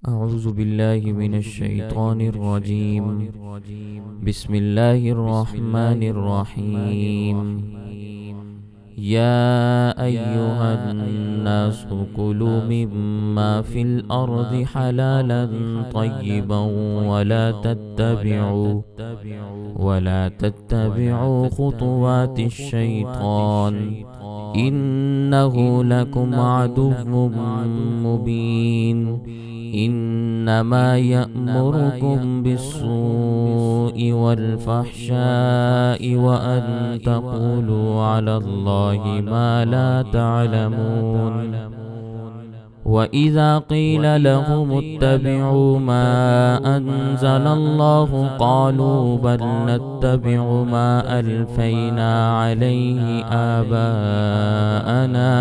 أعوذ بالله من الشيطان الرجيم. بسم الله الرحمن الرحيم. يا أيها الناس كلوا مما في الأرض حلالا طيبا ولا تتبعوا خطوات الشيطان إنه لكم عدو مبين. إنما يأمركم بالسوء والفحشاء وأن تقولوا على الله ما لا تعلمون. وإذا قيل لهم اتبعوا ما أنزل الله قالوا بل نتبع ما ألفينا عليه آباءنا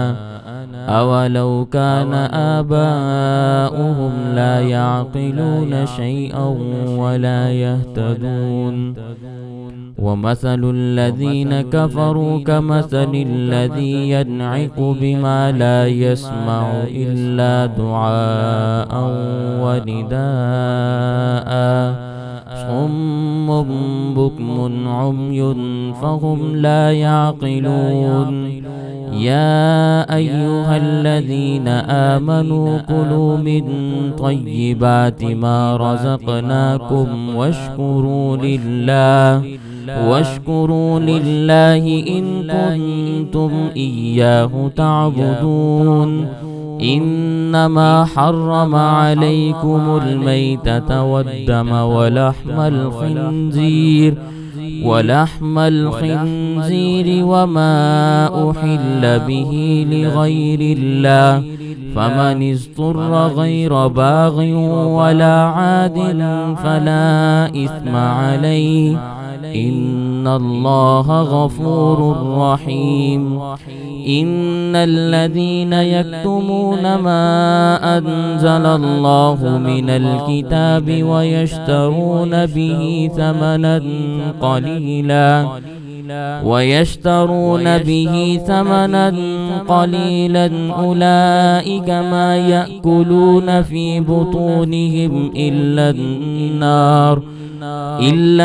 أولو كان آباؤهم لا يعقلون شيئا ولا يهتدون. ومثل الذين كفروا كمثل الذي ينعق بما لا يسمع إلا دعاء ونداء صم بكم عمي فهم لا يعقلون. يا أيها الذين آمنوا كلوا من طيبات ما رزقناكم واشكروا لله إن كنتم إياه تعبدون. إنما حرم عليكم الميتة والدم ولحم الخنزير وما أحل به لغير الله فمن اضطر غير باغ ولا عاد فلا إثم عليه إن الله غفور رحيم. إن الذين يكتمون ما أنزل الله من الكتاب ويشترون به ثمنا قليلا أولئك ما يأكلون في بطونهم إلا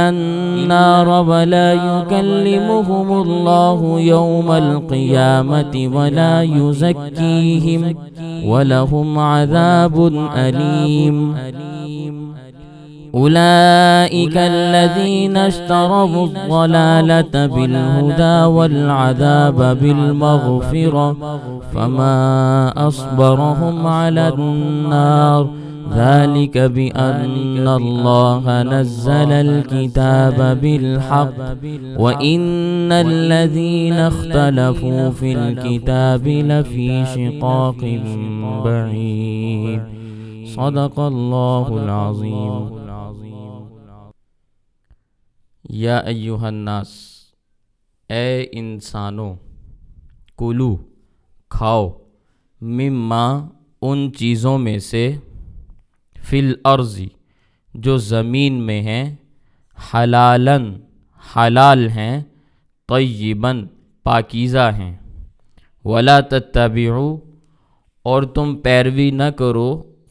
النار ولا يكلمهم الله يوم القيامة ولا يزكيهم ولهم عذاب أليم. أولئك الذين اشتروا الضلالة بالهدى والعذاب بالمغفرة فما أصبرهم على النار ذلك بأن الله نزل الكتاب بالحق وإن الذين اختلفوا في الكتاب لفي شقاق بعيد. صدق الله العظيم. یا ایہا الناس، اے انسانوں، کلو کھاؤ، مما ان چیزوں میں سے، فی الارض جو زمین میں ہیں، حلالن حلال ہیں، طیباً پاکیزہ ہیں، ولا تتبعوا اور تم پیروی نہ کرو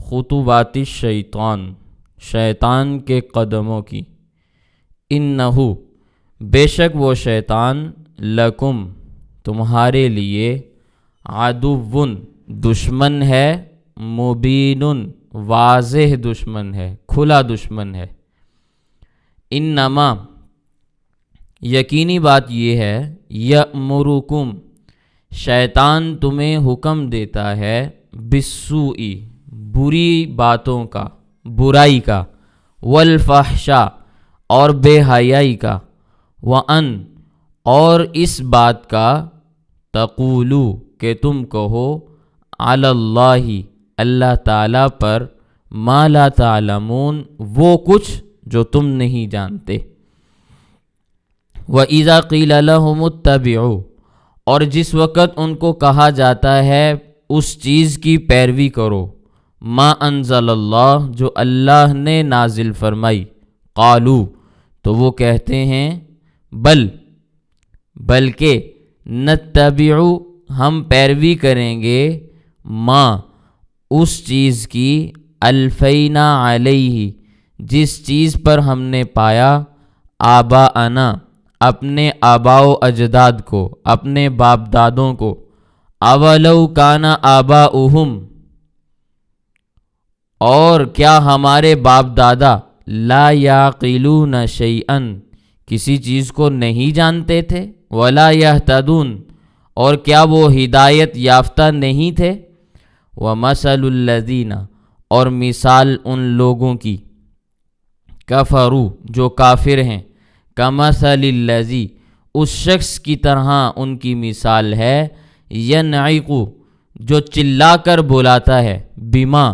خطوات الشیطان شیطان کے قدموں کی، انہو بے شک وہ شیطان لکم تمہارے لیے عدو دشمن ہے، مبین واضح دشمن ہے، کھلا دشمن ہے. انما یقینی بات یہ ہے، یأمرکم شیطان تمہیں حکم دیتا ہے، بالسوء بری باتوں کا، برائی کا، والفحشاء اور بے حیائی کا، وَأَن اور اس بات کا، تقولو کہ تم کہو، علی اللہ اللہ تعالیٰ پر، ما لا تعلمون وہ کچھ جو تم نہیں جانتے. وَإِذَا قِيلَ لَهُمُ اتَّبِعُوا اور جس وقت ان کو کہا جاتا ہے اس چیز کی پیروی کرو، ما انزل اللہ جو اللہ نے نازل فرمائی، قالو تو وہ کہتے ہیں، بلکہ نتبعو ہم پیروی کریں گے، ما اس چیز کی، الفینا علیہ جس چیز پر ہم نے پایا آباءنا اپنے آباء و اجداد کو، اپنے باپ دادوں کو، اولو کان آباؤہم اور کیا ہمارے باپ دادا لا یعقلون شیئا کسی چیز کو نہیں جانتے تھے، ولا یہتدون اور کیا وہ ہدایت یافتہ نہیں تھے، ومثل الذین اور مثال ان لوگوں کی کفروا جو کافر ہیں، کمثل الذی اس شخص کی طرح ان کی مثال ہے، ینعق جو چلا کر بلاتا ہے، بما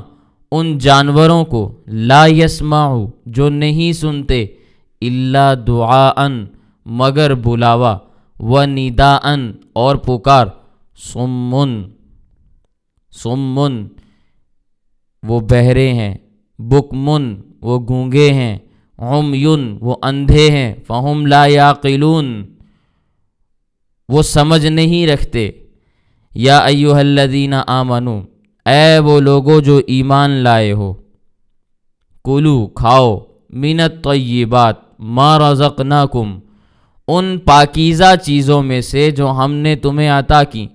ان جانوروں کو، لا یسمع جو نہیں سنتے، الا دعاء مگر بلاوا، و نداء اور پکار، سمن وہ بہرے ہیں، بکمن وہ گونگے ہیں، عمیٌ وہ اندھے ہیں، فہم لا یعقلون وہ سمجھ نہیں رکھتے۔ یا ایھا الذین آمنو اے وہ لوگو جو ایمان لائے ہو، کلو کھاؤ، من الطیبات ما رزقناکم ان پاکیزہ چیزوں میں سے جو ہم نے تمہیں عطا کی،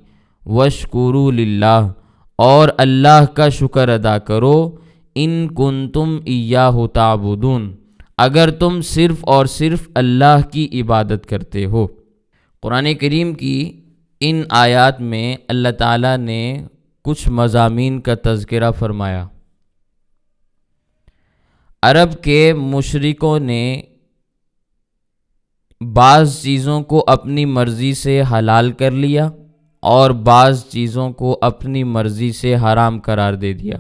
واشکروا للہ اور اللہ کا شکر ادا کرو، ان کنتم ایاہ تعبدون اگر تم صرف اور صرف اللہ کی عبادت کرتے ہو۔ قرآن کریم کی ان آیات میں اللہ تعالیٰ نے کچھ مضامین کا تذکرہ فرمایا۔ عرب کے مشرکوں نے بعض چیزوں کو اپنی مرضی سے حلال کر لیا اور بعض چیزوں کو اپنی مرضی سے حرام قرار دے دیا۔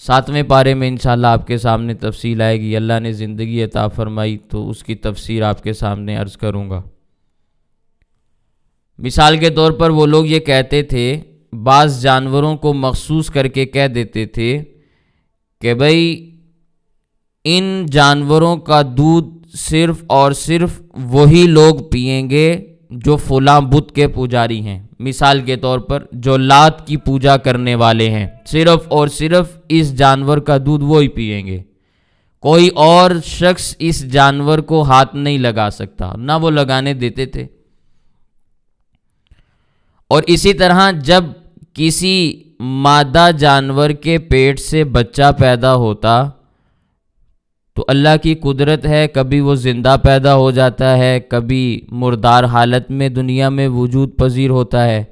7ویں پارے میں انشاءاللہ آپ کے سامنے تفصیل آئے گی، اللہ نے زندگی عطا فرمائی تو اس کی تفسیر آپ کے سامنے عرض کروں گا۔ مثال کے طور پر وہ لوگ یہ کہتے تھے، بعض جانوروں کو مخصوص کر کے کہہ دیتے تھے کہ بھئی ان جانوروں کا دودھ صرف اور صرف وہی لوگ پئیں گے جو فلاں بت کے پجاری ہیں۔ مثال کے طور پر جو لات کی پوجا کرنے والے ہیں، صرف اور صرف اس جانور کا دودھ وہی پئیں گے، کوئی اور شخص اس جانور کو ہاتھ نہیں لگا سکتا، نہ وہ لگانے دیتے تھے۔ اور اسی طرح جب کسی مادہ جانور کے پیٹ سے بچہ پیدا ہوتا تو اللہ کی قدرت ہے، کبھی وہ زندہ پیدا ہو جاتا ہے، کبھی مردار حالت میں دنیا میں وجود پذیر ہوتا ہے۔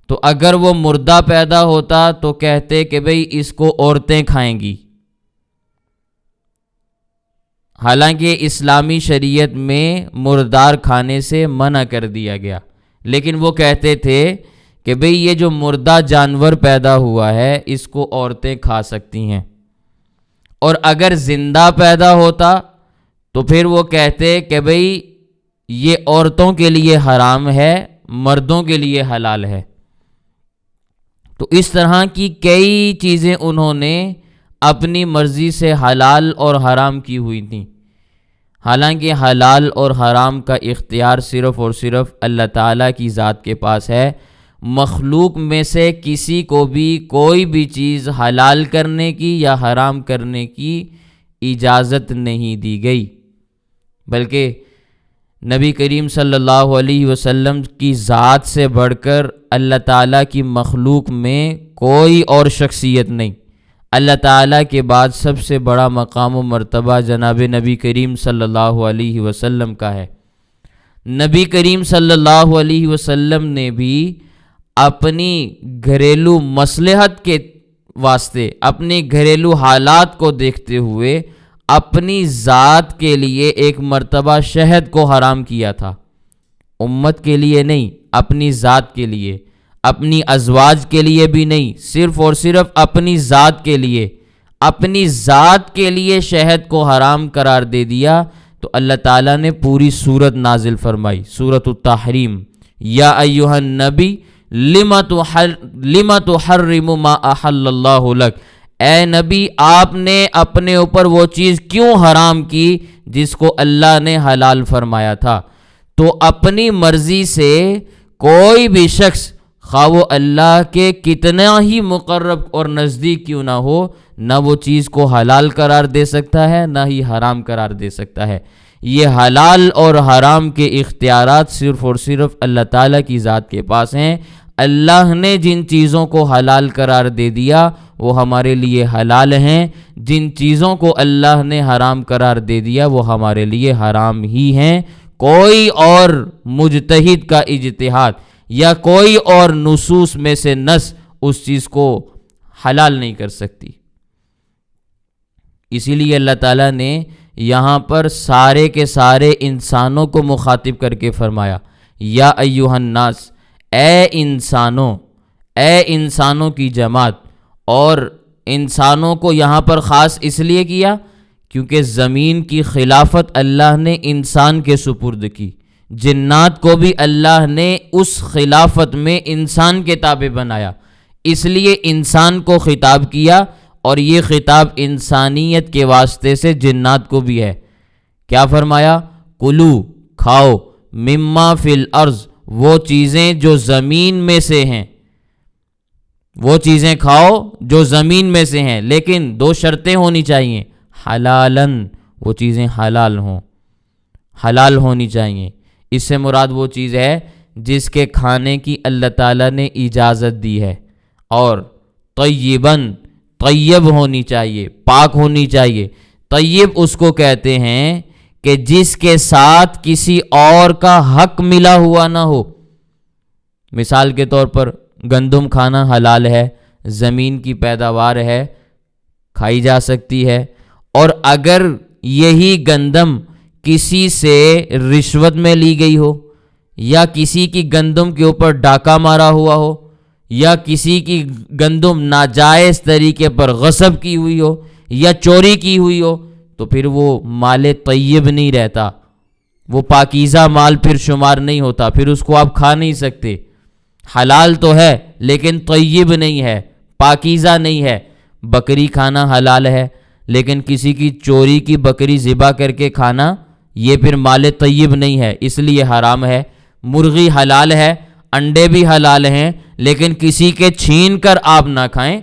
تو اگر وہ مردہ پیدا ہوتا تو کہتے کہ بھئی اس کو عورتیں کھائیں گی، حالانکہ اسلامی شریعت میں مردار کھانے سے منع کر دیا گیا، لیکن وہ کہتے تھے کہ بھئی یہ جو مردہ جانور پیدا ہوا ہے اس کو عورتیں کھا سکتی ہیں، اور اگر زندہ پیدا ہوتا تو پھر وہ کہتے کہ بھئی یہ عورتوں کے لیے حرام ہے، مردوں کے لیے حلال ہے۔ تو اس طرح کی کئی چیزیں انہوں نے اپنی مرضی سے حلال اور حرام کی ہوئی تھیں، حالانکہ حلال اور حرام کا اختیار صرف اور صرف اللہ تعالیٰ کی ذات کے پاس ہے۔ مخلوق میں سے کسی کو بھی کوئی بھی چیز حلال کرنے کی یا حرام کرنے کی اجازت نہیں دی گئی، بلکہ نبی کریم صلی اللہ علیہ وسلم کی ذات سے بڑھ کر اللہ تعالیٰ کی مخلوق میں کوئی اور شخصیت نہیں۔ اللہ تعالیٰ کے بعد سب سے بڑا مقام و مرتبہ جناب نبی کریم صلی اللہ علیہ وسلم کا ہے۔ نبی کریم صلی اللہ علیہ وسلم نے بھی اپنی گھریلو مصلحت کے واسطے، اپنی گھریلو حالات کو دیکھتے ہوئے اپنی ذات کے لیے ایک مرتبہ شہد کو حرام کیا تھا، امت کے لیے نہیں، اپنی ذات کے لیے، اپنی ازواج کے لیے بھی نہیں، صرف اور صرف اپنی ذات کے لیے، اپنی ذات کے لیے شہد کو حرام قرار دے دیا۔ تو اللہ تعالیٰ نے پوری سورت نازل فرمائی، سورۃ التحریم، یا ایھا النبی لم تحرم ما احل اللہ لک، اے نبی آپ نے اپنے اوپر وہ چیز کیوں حرام کی جس کو اللہ نے حلال فرمایا تھا۔ تو اپنی مرضی سے کوئی بھی شخص، خواہ وہ اللہ کے کتنا ہی مقرب اور نزدیک کیوں نہ ہو، نہ وہ چیز کو حلال قرار دے سکتا ہے نہ ہی حرام قرار دے سکتا ہے۔ یہ حلال اور حرام کے اختیارات صرف اور صرف اللہ تعالیٰ کی ذات کے پاس ہیں۔ اللہ نے جن چیزوں کو حلال قرار دے دیا وہ ہمارے لیے حلال ہیں، جن چیزوں کو اللہ نے حرام قرار دے دیا وہ ہمارے لیے حرام ہی ہیں۔ کوئی اور مجتہد کا اجتہاد یا کوئی اور نصوص میں سے نص اس چیز کو حلال نہیں کر سکتی۔ اسی لیے اللہ تعالیٰ نے یہاں پر سارے کے سارے انسانوں کو مخاطب کر کے فرمایا، یا ایھا الناس، اے انسانوں کی جماعت۔ اور انسانوں کو یہاں پر خاص اس لیے کیا کیونکہ زمین کی خلافت اللہ نے انسان کے سپرد کی، جنات کو بھی اللہ نے اس خلافت میں انسان کے تابع بنایا، اس لیے انسان کو خطاب کیا، اور یہ خطاب انسانیت کے واسطے سے جنات کو بھی ہے۔ کیا فرمایا؟ کلو، کھاؤ، مما فی الارض، وہ چیزیں جو زمین میں سے ہیں، وہ چیزیں کھاؤ جو زمین میں سے ہیں، لیکن دو شرطیں ہونی چاہیے، حلالن، وہ چیزیں حلال ہوں، حلال ہونی چاہیے۔ اس سے مراد وہ چیز ہے جس کے کھانے کی اللہ تعالیٰ نے اجازت دی ہے، اور طیباً، طیب ہونی چاہیے، پاک ہونی چاہیے۔ طیب اس کو کہتے ہیں کہ جس کے ساتھ کسی اور کا حق ملا ہوا نہ ہو۔ مثال کے طور پر گندم کھانا حلال ہے، زمین کی پیداوار ہے، کھائی جا سکتی ہے، اور اگر یہی گندم کسی سے رشوت میں لی گئی ہو، یا کسی کی گندم کے اوپر ڈاکہ مارا ہوا ہو، یا کسی کی گندم ناجائز طریقے پر غصب کی ہوئی ہو یا چوری کی ہوئی ہو، تو پھر وہ مال طیب نہیں رہتا، وہ پاکیزہ مال پھر شمار نہیں ہوتا، پھر اس کو آپ کھا نہیں سکتے۔ حلال تو ہے لیکن طیب نہیں ہے، پاکیزہ نہیں ہے۔ بکری کھانا حلال ہے، لیکن کسی کی چوری کی بکری ذبح کر کے کھانا یہ پھر مال طیب نہیں ہے، اس لیے حرام ہے۔ مرغی حلال ہے، انڈے بھی حلال ہیں، لیکن کسی کے چھین کر آپ نہ کھائیں،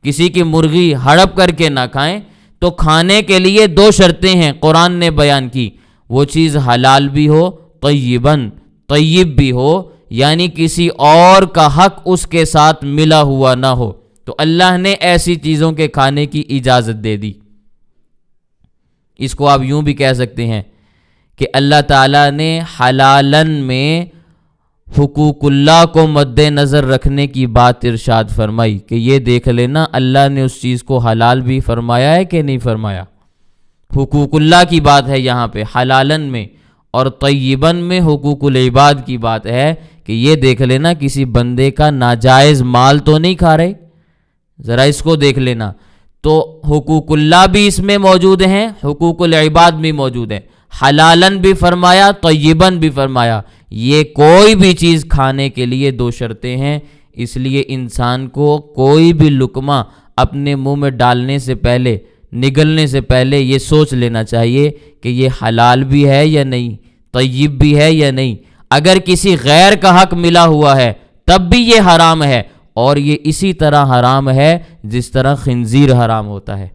کسی کی مرغی ہڑپ کر کے نہ کھائیں۔ تو کھانے کے لیے دو شرطیں ہیں قرآن نے بیان کی، وہ چیز حلال بھی ہو، طیباً، طیب بھی ہو، یعنی کسی اور کا حق اس کے ساتھ ملا ہوا نہ ہو۔ تو اللہ نے ایسی چیزوں کے کھانے کی اجازت دے دی۔ اس کو آپ یوں بھی کہہ سکتے ہیں کہ اللہ تعالیٰ نے حلالن میں حقوق اللہ کو مد نظر رکھنے کی بات ارشاد فرمائی کہ یہ دیکھ لینا اللہ نے اس چیز کو حلال بھی فرمایا ہے کہ نہیں فرمایا۔ حقوق اللہ کی بات ہے یہاں پہ حلالن میں، اور طیباً میں حقوق العباد کی بات ہے کہ یہ دیکھ لینا کسی بندے کا ناجائز مال تو نہیں کھا رہے، ذرا اس کو دیکھ لینا۔ تو حقوق اللہ بھی اس میں موجود ہیں، حقوق العباد بھی موجود ہیں، حلالن بھی فرمایا، طیباً بھی فرمایا۔ یہ کوئی بھی چیز کھانے کے لیے دو شرطیں ہیں، اس لیے انسان کو کوئی بھی لقمہ اپنے منہ میں ڈالنے سے پہلے، نگلنے سے پہلے یہ سوچ لینا چاہیے کہ یہ حلال بھی ہے یا نہیں، طیب بھی ہے یا نہیں۔ اگر کسی غیر کا حق ملا ہوا ہے تب بھی یہ حرام ہے، اور یہ اسی طرح حرام ہے جس طرح خنزیر حرام ہوتا ہے۔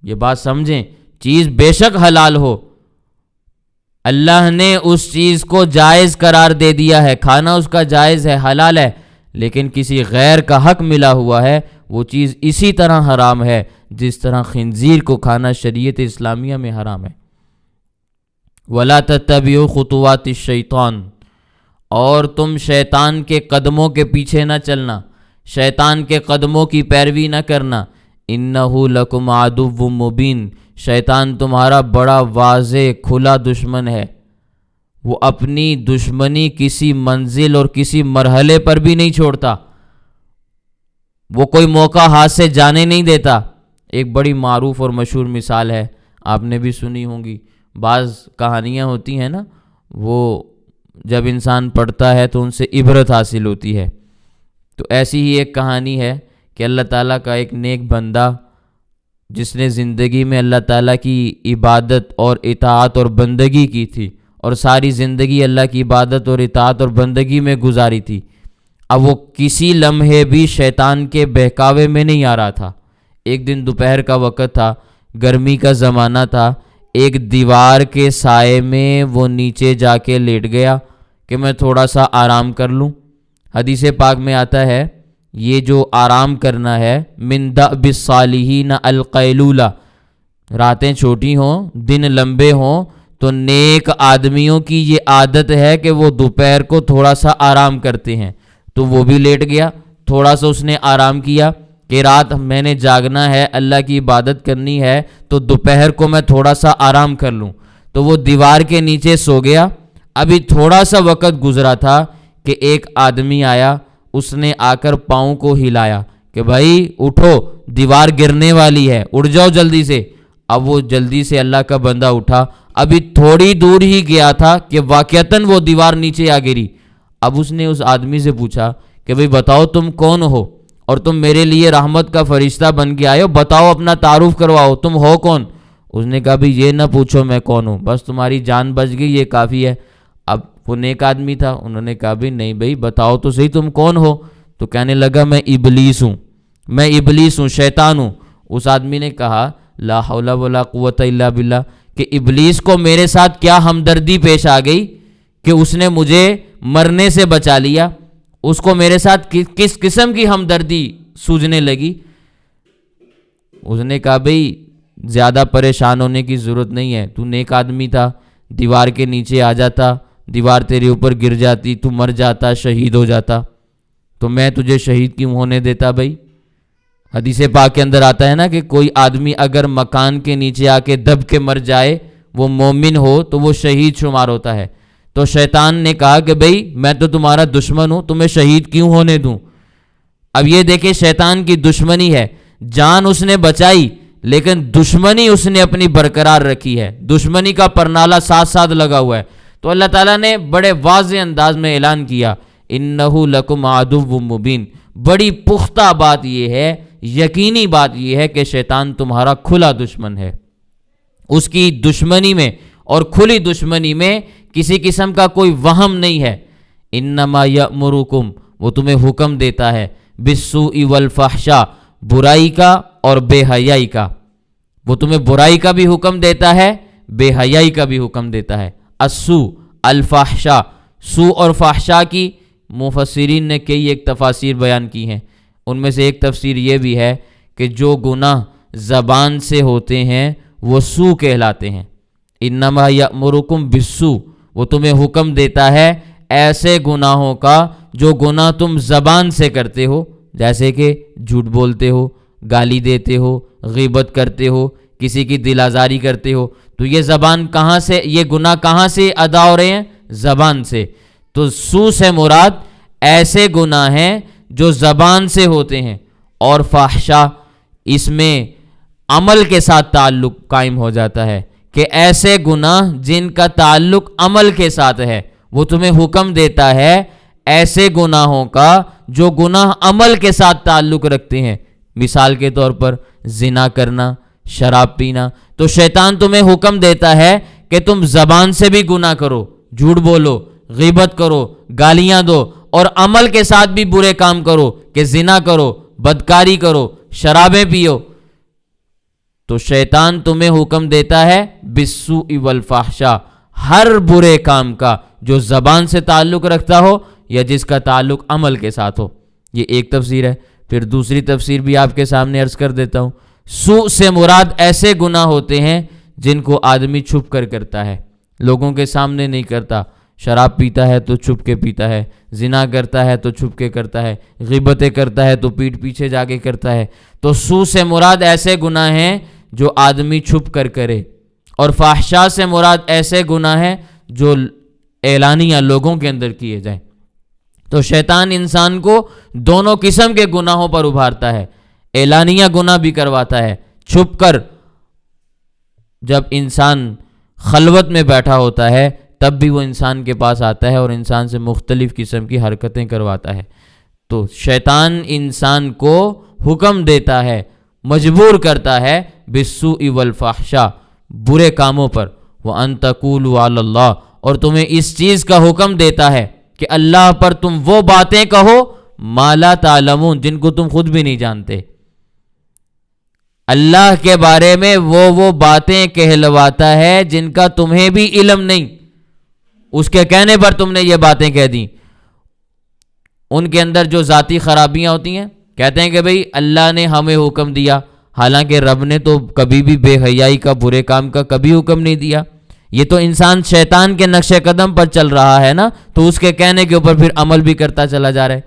یہ بات سمجھیں، چیز بے شک حلال ہو، اللہ نے اس چیز کو جائز قرار دے دیا ہے، کھانا اس کا جائز ہے، حلال ہے، لیکن کسی غیر کا حق ملا ہوا ہے، وہ چیز اسی طرح حرام ہے جس طرح خنزیر کو کھانا شریعت اسلامیہ میں حرام ہے۔ وَلَا تَتَّبِعُوا خُطُوَاتِ الشَّيْطَانِ، اور تم شیطان کے قدموں کے پیچھے نہ چلنا، شیطان کے قدموں کی پیروی نہ کرنا۔ إِنَّهُ لَكُمْ عَدُوٌّ مُّبِينٌ، شیطان تمہارا بڑا واضح کھلا دشمن ہے، وہ اپنی دشمنی کسی منزل اور کسی مرحلے پر بھی نہیں چھوڑتا، وہ کوئی موقع ہاتھ سے جانے نہیں دیتا۔ ایک بڑی معروف اور مشہور مثال ہے، آپ نے بھی سنی ہوں گی، بعض کہانیاں ہوتی ہیں نا، وہ جب انسان پڑھتا ہے تو ان سے عبرت حاصل ہوتی ہے۔ تو ایسی ہی ایک کہانی ہے کہ اللہ تعالیٰ کا ایک نیک بندہ جس نے زندگی میں اللہ تعالیٰ کی عبادت اور اطاعت اور بندگی کی تھی، اور ساری زندگی اللہ کی عبادت اور اطاعت اور بندگی میں گزاری تھی، اب وہ کسی لمحے بھی شیطان کے بہکاوے میں نہیں آ رہا تھا۔ ایک دن دوپہر کا وقت تھا، گرمی کا زمانہ تھا، ایک دیوار کے سائے میں وہ نیچے جا کے لیٹ گیا کہ میں تھوڑا سا آرام کر لوں۔ حدیث پاک میں آتا ہے یہ جو آرام کرنا ہے من دأب الصالحین القیلولہ، راتیں چھوٹی ہوں دن لمبے ہوں تو نیک آدمیوں کی یہ عادت ہے کہ وہ دوپہر کو تھوڑا سا آرام کرتے ہیں۔ تو وہ بھی لیٹ گیا، تھوڑا سا اس نے آرام کیا کہ رات میں نے جاگنا ہے، اللہ کی عبادت کرنی ہے، تو دوپہر کو میں تھوڑا سا آرام کر لوں۔ تو وہ دیوار کے نیچے سو گیا۔ ابھی تھوڑا سا وقت گزرا تھا کہ ایک آدمی آیا، اس نے آ کر پاؤں کو ہلایا کہ بھائی اٹھو، دیوار گرنے والی ہے، اٹھ جاؤ جلدی سے۔ اب وہ جلدی سے اللہ کا بندہ اٹھا، ابھی تھوڑی دور ہی گیا تھا کہ واقعتاً وہ دیوار نیچے آ گری۔ اب اس نے اس آدمی سے پوچھا کہ بھئی بتاؤ تم کون ہو اور تم میرے لیے رحمت کا فرشتہ بن کے آئے ہو، بتاؤ اپنا تعارف کرواؤ، تم ہو کون؟ اس نے کہا بھی یہ نہ پوچھو میں کون ہوں، بس تمہاری جان بچ گئی یہ کافی ہے۔ اب وہ نیک آدمی تھا، انہوں نے کہا بھی نہیں بھائی بتاؤ تو صحیح تم کون ہو؟ تو کہنے لگا میں ابلیس ہوں، میں ابلیس ہوں، شیطان ہوں۔ اس آدمی نے کہا لا حول ولا قوت الا باللہ، کہ ابلیس کو میرے ساتھ کیا ہمدردی پیش آ گئی کہ اس نے مجھے مرنے سے بچا لیا، اس کو میرے ساتھ کس قسم کی ہمدردی سوجنے لگی؟ اس نے کہا بھئی زیادہ پریشان ہونے کی ضرورت نہیں ہے، تو نیک آدمی تھا، دیوار کے نیچے آ جاتا، دیوار تیرے اوپر گر جاتی، تو مر جاتا، شہید ہو جاتا، تو میں تجھے شہید کیوں ہونے دیتا بھائی؟ حدیث پاک کے اندر آتا ہے نا کہ کوئی آدمی اگر مکان کے نیچے آ کے دب کے مر جائے، وہ مومن ہو تو وہ شہید شمار ہوتا ہے۔ تو شیطان نے کہا کہ بھئی میں تو تمہارا دشمن ہوں، تمہیں شہید کیوں ہونے دوں؟ اب یہ دیکھیں شیطان کی دشمنی ہے، جان اس نے بچائی لیکن دشمنی اس نے اپنی برقرار رکھی ہے، دشمنی کا پرنالہ ساتھ ساتھ لگا ہوا ہے۔ تو اللہ تعالیٰ نے بڑے واضح انداز میں اعلان کیا اِنَّهُ لَكُمْ عَدُوٌّ مُّبِينٌ، بڑی پختہ بات یہ ہے، یقینی بات یہ ہے کہ شیطان تمہارا کھلا دشمن ہے۔ اس کی دشمنی میں اور کھلی دشمنی میں کسی قسم کا کوئی وہم نہیں ہے۔ انما یأمرکم، وہ تمہیں حکم دیتا ہے، بالسوء والفحشاء، برائی کا اور بے حیائی کا۔ وہ تمہیں برائی کا بھی حکم دیتا ہے، بے حیائی کا بھی حکم دیتا ہے۔ السوء الفحشاء، سوء اور فحشاء کی مفسرین نے کئی ایک تفاسیر بیان کی ہیں، ان میں سے ایک تفسیر یہ بھی ہے کہ جو گناہ زبان سے ہوتے ہیں وہ سوء کہلاتے ہیں۔ انما یأمرکم بالسوء، وہ تمہیں حکم دیتا ہے ایسے گناہوں کا جو گناہ تم زبان سے کرتے ہو، جیسے کہ جھوٹ بولتے ہو، گالی دیتے ہو، غیبت کرتے ہو، کسی کی دل آزاری کرتے ہو۔ تو یہ زبان کہاں سے، یہ گناہ کہاں سے ادا ہو رہے ہیں؟ زبان سے۔ تو سوء سے مراد ایسے گناہ ہیں جو زبان سے ہوتے ہیں، اور فحشا اس میں عمل کے ساتھ تعلق قائم ہو جاتا ہے کہ ایسے گناہ جن کا تعلق عمل کے ساتھ ہے، وہ تمہیں حکم دیتا ہے ایسے گناہوں کا جو گناہ عمل کے ساتھ تعلق رکھتے ہیں۔ مثال کے طور پر زنا کرنا، شراب پینا۔ تو شیطان تمہیں حکم دیتا ہے کہ تم زبان سے بھی گناہ کرو، جھوٹ بولو، غیبت کرو، گالیاں دو، اور عمل کے ساتھ بھی برے کام کرو کہ زنا کرو، بدکاری کرو، شرابیں پیو۔ تو شیطان تمہیں حکم دیتا ہے بالسوء والفحشاء، ہر برے کام کا جو زبان سے تعلق رکھتا ہو یا جس کا تعلق عمل کے ساتھ ہو۔ یہ ایک تفسیر ہے۔ پھر دوسری تفسیر بھی آپ کے سامنے عرض کر دیتا ہوں۔ سوء سے مراد ایسے گناہ ہوتے ہیں جن کو آدمی چھپ کر کرتا ہے، لوگوں کے سامنے نہیں کرتا۔ شراب پیتا ہے تو چھپ کے پیتا ہے، زنا کرتا ہے تو چھپ کے کرتا ہے، غیبتیں کرتا ہے تو پیٹھ پیچھے جا کے کرتا ہے۔ تو سوء سے مراد ایسے گناہ ہیں جو آدمی چھپ کر کرے، اور فحشاء سے مراد ایسے گناہ ہیں جو اعلانیہ لوگوں کے اندر کیے جائیں۔ تو شیطان انسان کو دونوں قسم کے گناہوں پر ابھارتا ہے، اعلانیہ گناہ بھی کرواتا ہے، چھپ کر جب انسان خلوت میں بیٹھا ہوتا ہے تب بھی وہ انسان کے پاس آتا ہے اور انسان سے مختلف قسم کی حرکتیں کرواتا ہے۔ تو شیطان انسان کو حکم دیتا ہے، مجبور کرتا ہے بالسوء والفحشاء، برے کاموں پر، وَأَن تَقُولُوا عَلَى اللَّهِ، اور تمہیں اس چیز کا حکم دیتا ہے کہ اللہ پر تم وہ باتیں کہو ما لا تعلمون، جن کو تم خود بھی نہیں جانتے۔ اللہ کے بارے میں وہ باتیں کہلواتا ہے جن کا تمہیں بھی علم نہیں، اس کے کہنے پر تم نے یہ باتیں کہہ دیں۔ ان کے اندر جو ذاتی خرابیاں ہوتی ہیں، کہتے ہیں کہ بھئی اللہ نے ہمیں حکم دیا، حالانکہ رب نے تو کبھی بھی بے حیائی کا، برے کام کا کبھی حکم نہیں دیا۔ یہ تو انسان شیطان کے نقش قدم پر چل رہا ہے نا، تو اس کے کہنے کے اوپر پھر عمل بھی کرتا چلا جا رہا ہے۔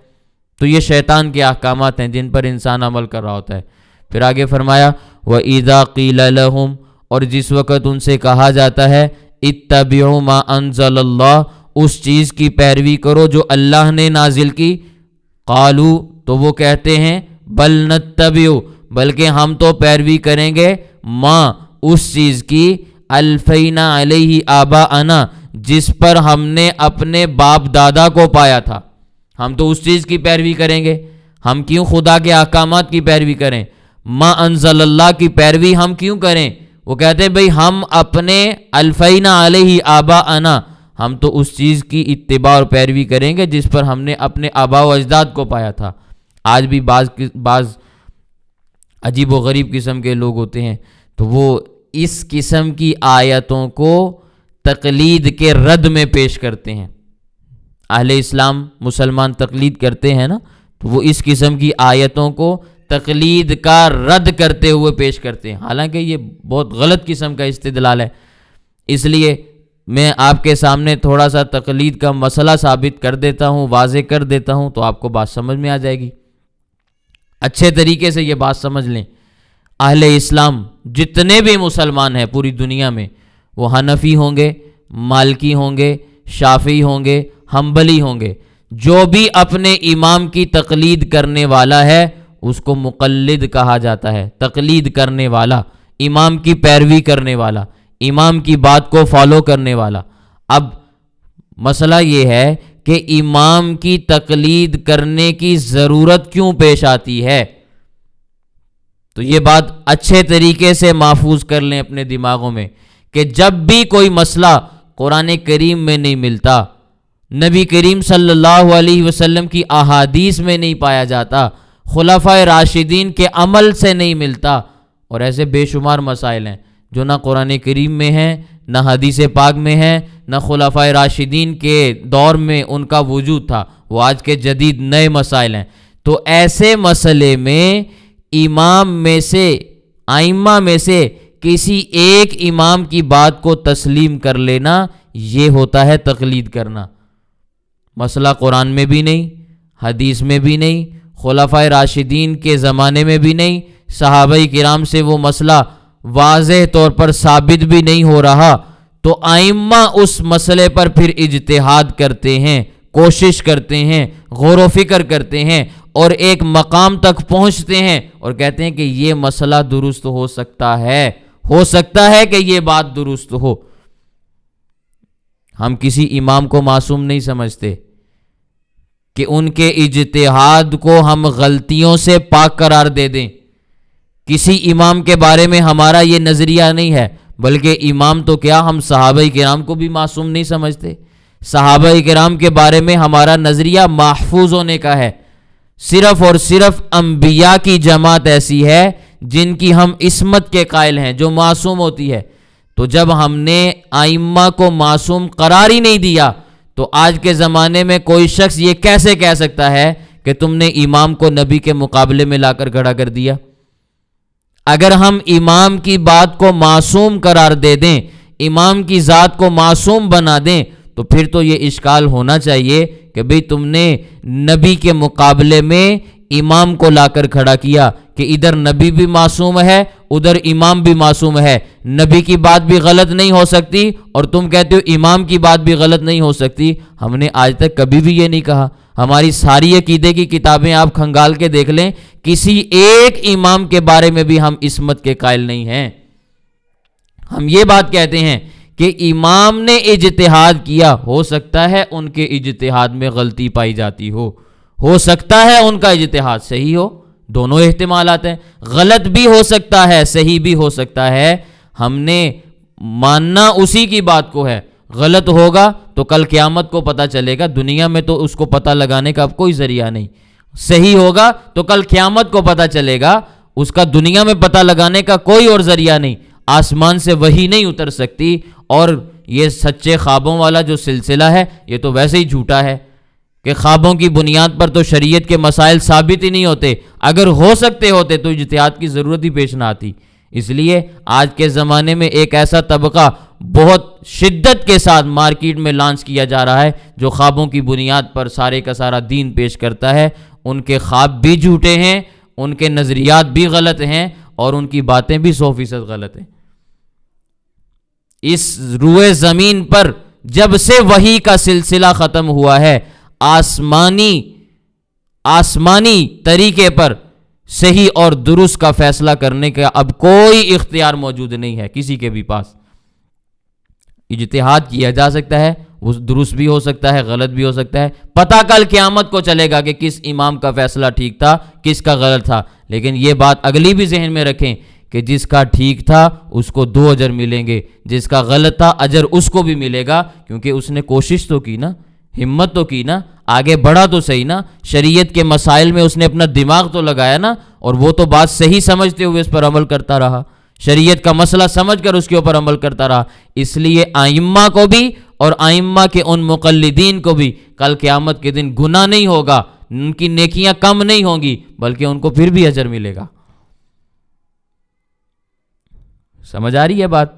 تو یہ شیطان کے احکامات ہیں جن پر انسان عمل کر رہا ہوتا ہے۔ پھر آگے فرمایا وَإِذَا قِيلَ لَهُمْ، اور جس وقت ان سے کہا جاتا ہے اتبعوا ما انزل اللہ، اس چیز کی پیروی کرو جو اللہ نے نازل کی، قالوا، تو وہ کہتے ہیں بل نتبع، بلکہ ہم تو پیروی کریں گے، ما، اس چیز کی، الفینا علیہ آباءنا، جس پر ہم نے اپنے باپ دادا کو پایا تھا۔ ہم تو اس چیز کی پیروی کریں گے، ہم کیوں خدا کے احکامات کی پیروی کریں؟ ما انزل اللہ کی پیروی ہم کیوں کریں؟ وہ کہتے ہیں بھئی ہم اپنے الفینا علیہ آباءنا، ہم تو اس چیز کی اتباع اور پیروی کریں گے جس پر ہم نے اپنے آباء و اجداد کو پایا تھا۔ آج بھی بعض عجیب و غریب قسم کے لوگ ہوتے ہیں، تو وہ اس قسم کی آیتوں کو تقلید کے رد میں پیش کرتے ہیں۔ اہل اسلام مسلمان تقلید کرتے ہیں نا، تو وہ اس قسم کی آیتوں کو تقلید کا رد کرتے ہوئے پیش کرتے ہیں، حالانکہ یہ بہت غلط قسم کا استدلال ہے۔ اس لیے میں آپ کے سامنے تھوڑا سا تقلید کا مسئلہ ثابت کر دیتا ہوں، واضح کر دیتا ہوں، تو آپ کو بات سمجھ میں آ جائے گی۔ اچھے طریقے سے یہ بات سمجھ لیں، اہل اسلام جتنے بھی مسلمان ہیں پوری دنیا میں، وہ حنفی ہوں گے، مالکی ہوں گے، شافعی ہوں گے، حنبلی ہوں گے، جو بھی اپنے امام کی تقلید کرنے والا ہے اس کو مقلد کہا جاتا ہے۔ تقلید کرنے والا، امام کی پیروی کرنے والا، امام کی بات کو فالو کرنے والا۔ اب مسئلہ یہ ہے کہ امام کی تقلید کرنے کی ضرورت کیوں پیش آتی ہے؟ تو یہ بات اچھے طریقے سے محفوظ کر لیں اپنے دماغوں میں کہ جب بھی کوئی مسئلہ قرآن کریم میں نہیں ملتا، نبی کریم صلی اللہ علیہ وسلم کی احادیث میں نہیں پایا جاتا، خلفائے راشدین کے عمل سے نہیں ملتا، اور ایسے بے شمار مسائل ہیں جو نہ قرآن کریم میں ہیں، نہ حدیث پاک میں ہیں، نہ خلفائے راشدین کے دور میں ان کا وجود تھا، وہ آج کے جدید نئے مسائل ہیں۔ تو ایسے مسئلے میں امام میں سے، ائمہ میں سے کسی ایک امام کی بات کو تسلیم کر لینا، یہ ہوتا ہے تقلید کرنا۔ مسئلہ قرآن میں بھی نہیں، حدیث میں بھی نہیں، خلفائے راشدین کے زمانے میں بھی نہیں، صحابہ کرام سے وہ مسئلہ واضح طور پر ثابت بھی نہیں ہو رہا، تو ائمہ اس مسئلے پر پھر اجتہاد کرتے ہیں، کوشش کرتے ہیں، غور و فکر کرتے ہیں، اور ایک مقام تک پہنچتے ہیں اور کہتے ہیں کہ یہ مسئلہ درست ہو سکتا ہے کہ یہ بات درست ہو۔ ہم کسی امام کو معصوم نہیں سمجھتے کہ ان کے اجتہاد کو ہم غلطیوں سے پاک قرار دے دیں۔ کسی امام کے بارے میں ہمارا یہ نظریہ نہیں ہے، بلکہ امام تو کیا، ہم صحابہ کرام کو بھی معصوم نہیں سمجھتے۔ صحابہ کرام کے بارے میں ہمارا نظریہ محفوظ ہونے کا ہے۔ صرف اور صرف انبیاء کی جماعت ایسی ہے جن کی ہم عصمت کے قائل ہیں، جو معصوم ہوتی ہے۔ تو جب ہم نے ائمہ کو معصوم قرار ہی نہیں دیا، تو آج کے زمانے میں کوئی شخص یہ کیسے کہہ سکتا ہے کہ تم نے امام کو نبی کے مقابلے میں لا کر کھڑا کر دیا؟ اگر ہم امام کی بات کو معصوم قرار دے دیں، امام کی ذات کو معصوم بنا دیں، تو پھر تو یہ اشکال ہونا چاہیے کہ بھئی تم نے نبی کے مقابلے میں امام کو لا کر کھڑا کیا کہ ادھر نبی بھی معصوم ہے، ادھر امام بھی معصوم ہے، نبی کی بات بھی غلط نہیں ہو سکتی اور تم کہتے ہو امام کی بات بھی غلط نہیں ہو سکتی۔ ہم نے آج تک کبھی بھی یہ نہیں کہا۔ ہماری ساری عقیدے کی کتابیں آپ کھنگال کے دیکھ لیں، کسی ایک امام کے بارے میں بھی ہم عصمت کے قائل نہیں ہیں۔ ہم یہ بات کہتے ہیں کہ امام نے اجتہاد کیا، ہو سکتا ہے ان کے اجتہاد میں غلطی پائی جاتی ہو سکتا ہے ان کا اجتہاد صحیح ہو، دونوں احتمالات ہیں، غلط بھی ہو سکتا ہے، صحیح بھی ہو سکتا ہے۔ ہم نے ماننا اسی کی بات کو ہے، غلط ہوگا تو کل قیامت کو پتہ چلے گا، دنیا میں تو اس کو پتہ لگانے کا اب کوئی ذریعہ نہیں۔ صحیح ہوگا تو کل قیامت کو پتہ چلے گا، اس کا دنیا میں پتہ لگانے کا کوئی اور ذریعہ نہیں، آسمان سے وحی نہیں اتر سکتی، اور یہ سچے خوابوں والا جو سلسلہ ہے یہ تو ویسے ہی جھوٹا ہے کہ خوابوں کی بنیاد پر تو شریعت کے مسائل ثابت ہی نہیں ہوتے، اگر ہو سکتے ہوتے تو اجتہاد کی ضرورت ہی پیش نہ آتی۔ اس لیے آج کے زمانے میں ایک ایسا طبقہ بہت شدت کے ساتھ مارکیٹ میں لانچ کیا جا رہا ہے جو خوابوں کی بنیاد پر سارے کا سارا دین پیش کرتا ہے۔ ان کے خواب بھی جھوٹے ہیں، ان کے نظریات بھی غلط ہیں، اور ان کی باتیں بھی 100% غلط ہیں۔ اس روئے زمین پر جب سے وحی کا سلسلہ ختم ہوا ہے، آسمانی طریقے پر صحیح اور درست کا فیصلہ کرنے کا اب کوئی اختیار موجود نہیں ہے کسی کے بھی پاس۔ اجتہاد کیا جا سکتا ہے، وہ درست بھی ہو سکتا ہے، غلط بھی ہو سکتا ہے، پتہ کل قیامت کو چلے گا کہ کس امام کا فیصلہ ٹھیک تھا، کس کا غلط تھا۔ لیکن یہ بات اگلی بھی ذہن میں رکھیں کہ جس کا ٹھیک تھا اس کو 2 اجر ملیں گے، جس کا غلط تھا اجر اس کو بھی ملے گا، کیونکہ اس نے کوشش تو کی نا، ہمت تو کی نا، آگے بڑھا تو صحیح نا، شریعت کے مسائل میں اس نے اپنا دماغ تو لگایا نا، اور وہ تو بات صحیح سمجھتے ہوئے اس پر عمل کرتا رہا، شریعت کا مسئلہ سمجھ کر اس کے اوپر عمل کرتا رہا۔ اس لیے ائمہ کو بھی اور ائمہ کے ان مقلدین کو بھی کل قیامت کے دن گناہ نہیں ہوگا، ان کی نیکیاں کم نہیں ہوں گی، بلکہ ان کو پھر بھی اجر ملے گا۔ سمجھ آ رہی ہے بات؟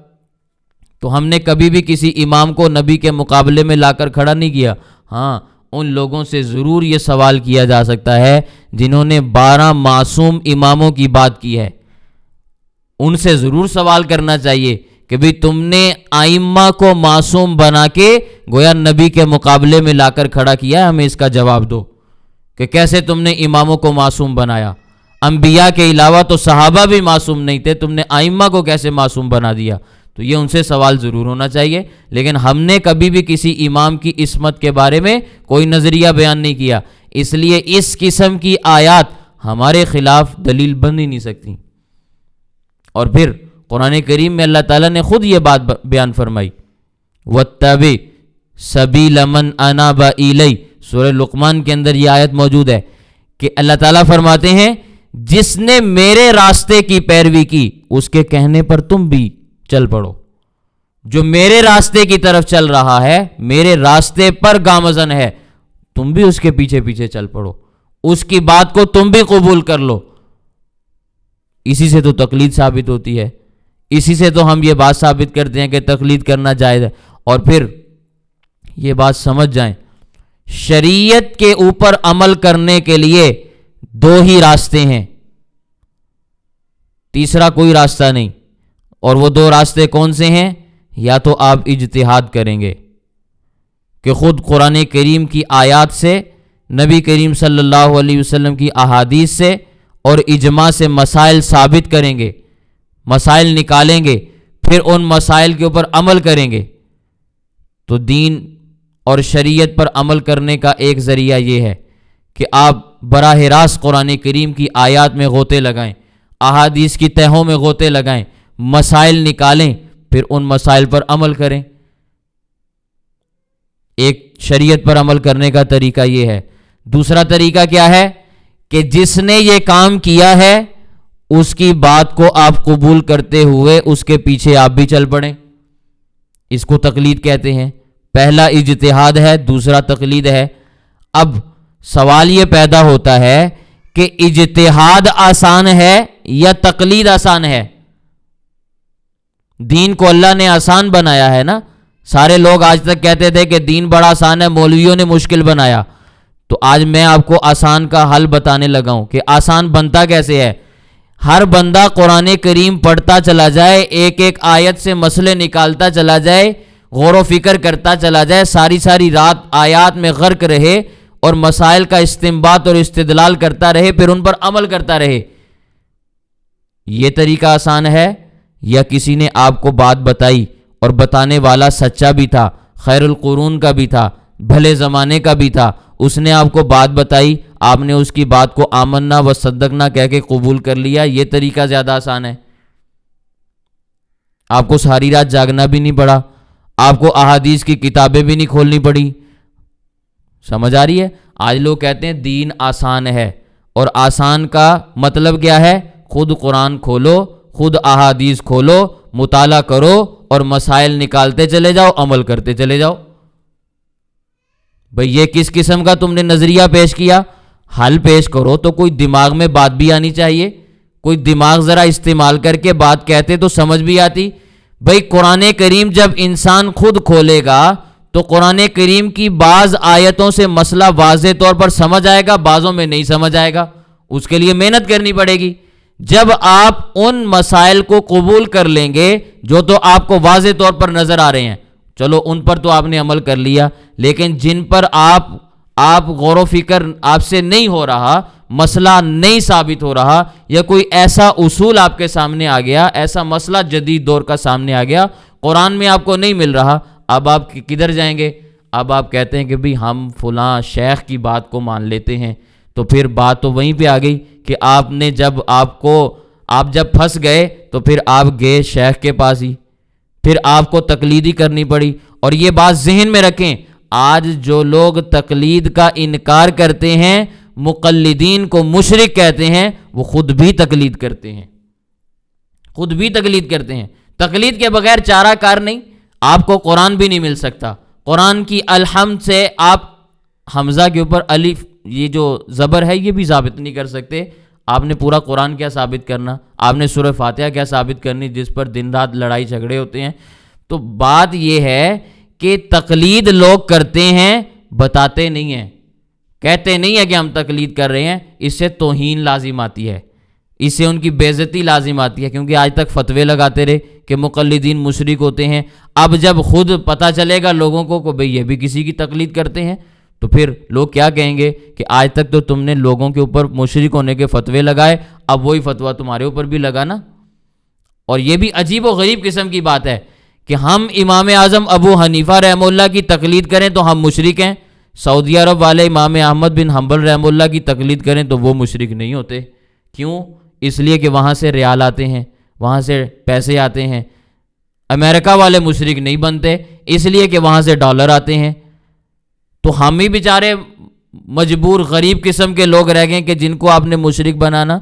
تو ہم نے کبھی بھی کسی امام کو نبی کے مقابلے میں لا کر کھڑا نہیں کیا۔ ہاں، ان لوگوں سے ضرور یہ سوال کیا جا سکتا ہے جنہوں نے 12 معصوم اماموں کی بات کی ہے، ان سے ضرور سوال کرنا چاہیے کہ بھی تم نے ائمہ کو معصوم بنا کے گویا نبی کے مقابلے میں لا کر کھڑا کیا ہے، ہمیں اس کا جواب دو کہ کیسے تم نے اماموں کو معصوم بنایا؟ انبیاء کے علاوہ تو صحابہ بھی معصوم نہیں تھے، تم نے ائمہ کو کیسے معصوم بنا دیا؟ تو یہ ان سے سوال ضرور ہونا چاہیے۔ لیکن ہم نے کبھی بھی کسی امام کی عصمت کے بارے میں کوئی نظریہ بیان نہیں کیا، اس لیے اس قسم کی آیات ہمارے خلاف دلیل بن ہی نہیں سکتی۔ اور پھر قرآن کریم میں اللہ تعالیٰ نے خود یہ بات بیان فرمائی، وَاتَّبِعْ سَبِيلَ مَنْ أَنَابَ إِلَيَّ، سورہ لقمان کے اندر یہ آیت موجود ہے کہ اللہ تعالیٰ فرماتے ہیں جس نے میرے راستے کی پیروی کی اس کے کہنے پر تم بھی چل پڑو، جو میرے راستے کی طرف چل رہا ہے، میرے راستے پر گامزن ہے، تم بھی اس کے پیچھے پیچھے چل پڑو، اس کی بات کو تم بھی قبول کر لو۔ اسی سے تو تقلید ثابت ہوتی ہے، اسی سے تو ہم یہ بات ثابت کرتے ہیں کہ تقلید کرنا جائز ہے۔ اور پھر یہ بات سمجھ جائیں، شریعت کے اوپر عمل کرنے کے لیے 2 ہی راستے ہیں، تیسرا کوئی راستہ نہیں۔ اور وہ 2 راستے کون سے ہیں؟ یا تو آپ اجتہاد کریں گے کہ خود قرآن کریم کی آیات سے، نبی کریم صلی اللہ علیہ وسلم کی احادیث سے اور اجماع سے مسائل ثابت کریں گے، مسائل نکالیں گے، پھر ان مسائل کے اوپر عمل کریں گے۔ تو دین اور شریعت پر عمل کرنے کا ایک ذریعہ یہ ہے کہ آپ براہ راست قرآن کریم کی آیات میں غوطے لگائیں، احادیث کی تہوں میں غوطے لگائیں، مسائل نکالیں، پھر ان مسائل پر عمل کریں۔ ایک شریعت پر عمل کرنے کا طریقہ یہ ہے۔ دوسرا طریقہ کیا ہے کہ جس نے یہ کام کیا ہے اس کی بات کو آپ قبول کرتے ہوئے اس کے پیچھے آپ بھی چل پڑیں، اس کو تقلید کہتے ہیں۔ پہلا اجتہاد ہے، دوسرا تقلید ہے۔ اب سوال یہ پیدا ہوتا ہے کہ اجتہاد آسان ہے یا تقلید آسان ہے؟ دین کو اللہ نے آسان بنایا ہے نا، سارے لوگ آج تک کہتے تھے کہ دین بڑا آسان ہے، مولویوں نے مشکل بنایا، تو آج میں آپ کو آسان کا حل بتانے لگا ہوں کہ آسان بنتا کیسے ہے۔ ہر بندہ قرآن کریم پڑھتا چلا جائے، ایک ایک آیت سے مسئلے نکالتا چلا جائے، غور و فکر کرتا چلا جائے، ساری رات آیات میں غرق رہے اور مسائل کا استنباط اور استدلال کرتا رہے، پھر ان پر عمل کرتا رہے۔ یہ طریقہ آسان ہے؟ یا کسی نے آپ کو بات بتائی اور بتانے والا سچا بھی تھا، خیر القرون کا بھی تھا، بھلے زمانے کا بھی تھا، اس نے آپ کو بات بتائی، آپ نے اس کی بات کو آمنا و صدقنا کہہ کے قبول کر لیا، یہ طریقہ زیادہ آسان ہے؟ آپ کو ساری رات جاگنا بھی نہیں پڑا، آپ کو احادیث کی کتابیں بھی نہیں کھولنی پڑی، سمجھ آ رہی ہے؟ آج لوگ کہتے ہیں دین آسان ہے، اور آسان کا مطلب کیا ہے؟ خود قرآن کھولو، خود احادیث کھولو، مطالعہ کرو اور مسائل نکالتے چلے جاؤ، عمل کرتے چلے جاؤ۔ بھئی یہ کس قسم کا تم نے نظریہ پیش کیا؟ حل پیش کرو تو کوئی دماغ میں بات بھی آنی چاہیے، کوئی دماغ ذرا استعمال کر کے بات کہتے تو سمجھ بھی آتی۔ بھئی قرآن کریم جب انسان خود کھولے گا تو قرآن کریم کی بعض آیتوں سے مسئلہ واضح طور پر سمجھ آئے گا، بعضوں میں نہیں سمجھ آئے گا، اس کے لیے محنت کرنی پڑے گی۔ جب آپ ان مسائل کو قبول کر لیں گے جو تو آپ کو واضح طور پر نظر آ رہے ہیں، چلو ان پر تو آپ نے عمل کر لیا، لیکن جن پر آپ غور و فکر آپ سے نہیں ہو رہا، مسئلہ نہیں ثابت ہو رہا، یا کوئی ایسا اصول آپ کے سامنے آ گیا، ایسا مسئلہ جدید دور کا سامنے آ گیا، قرآن میں آپ کو نہیں مل رہا، اب آپ کدھر جائیں گے؟ اب آپ کہتے ہیں کہ بھی ہم فلاں شیخ کی بات کو مان لیتے ہیں، تو پھر بات تو وہیں پہ آ گئی کہ آپ جب پھنس گئے تو پھر آپ گئے شیخ کے پاس ہی، پھر آپ کو تقلید ہی کرنی پڑی۔ اور یہ بات ذہن میں رکھیں، آج جو لوگ تقلید کا انکار کرتے ہیں، مقلدین کو مشرک کہتے ہیں، وہ خود بھی تقلید کرتے ہیں، خود بھی تقلید کرتے ہیں۔ تقلید کے بغیر چارہ کار نہیں، آپ کو قرآن بھی نہیں مل سکتا۔ قرآن کی الحمد سے آپ حمزہ کے اوپر الف یہ جو زبر ہے یہ بھی ثابت نہیں کر سکتے۔ آپ نے پورا قرآن کیا ثابت کرنا؟ آپ نے سورہ فاتحہ کیا ثابت کرنی جس پر دن رات لڑائی جھگڑے ہوتے ہیں؟ تو بات یہ ہے کہ تقلید لوگ کرتے ہیں، بتاتے نہیں ہیں، کہتے نہیں ہیں کہ ہم تقلید کر رہے ہیں۔ اس سے توہین لازم آتی ہے، اس سے ان کی بے عزتی لازم آتی ہے، کیونکہ آج تک فتوے لگاتے رہے کہ مقلدین مشرک ہوتے ہیں۔ اب جب خود پتہ چلے گا لوگوں کو بھئی یہ بھی کسی کی تقلید کرتے ہیں، تو پھر لوگ کیا کہیں گے کہ آج تک تو تم نے لوگوں کے اوپر مشرک ہونے کے فتوے لگائے، اب وہی فتویٰ تمہارے اوپر بھی لگانا۔ اور یہ بھی عجیب و غریب قسم کی بات ہے کہ ہم امام اعظم ابو حنیفہ رحمہ اللہ کی تقلید کریں تو ہم مشرک ہیں، سعودی عرب والے امام احمد بن حنبل رحمہ اللہ کی تقلید کریں تو وہ مشرک نہیں ہوتے۔ کیوں؟ اس لیے کہ وہاں سے ریال آتے ہیں، وہاں سے پیسے آتے ہیں۔ امریکہ والے مشرک نہیں بنتے اس لیے کہ وہاں سے ڈالر آتے ہیں۔ تو ہم ہی بیچارے مجبور غریب قسم کے لوگ رہ گئے کہ جن کو آپ نے مشرک بنانا۔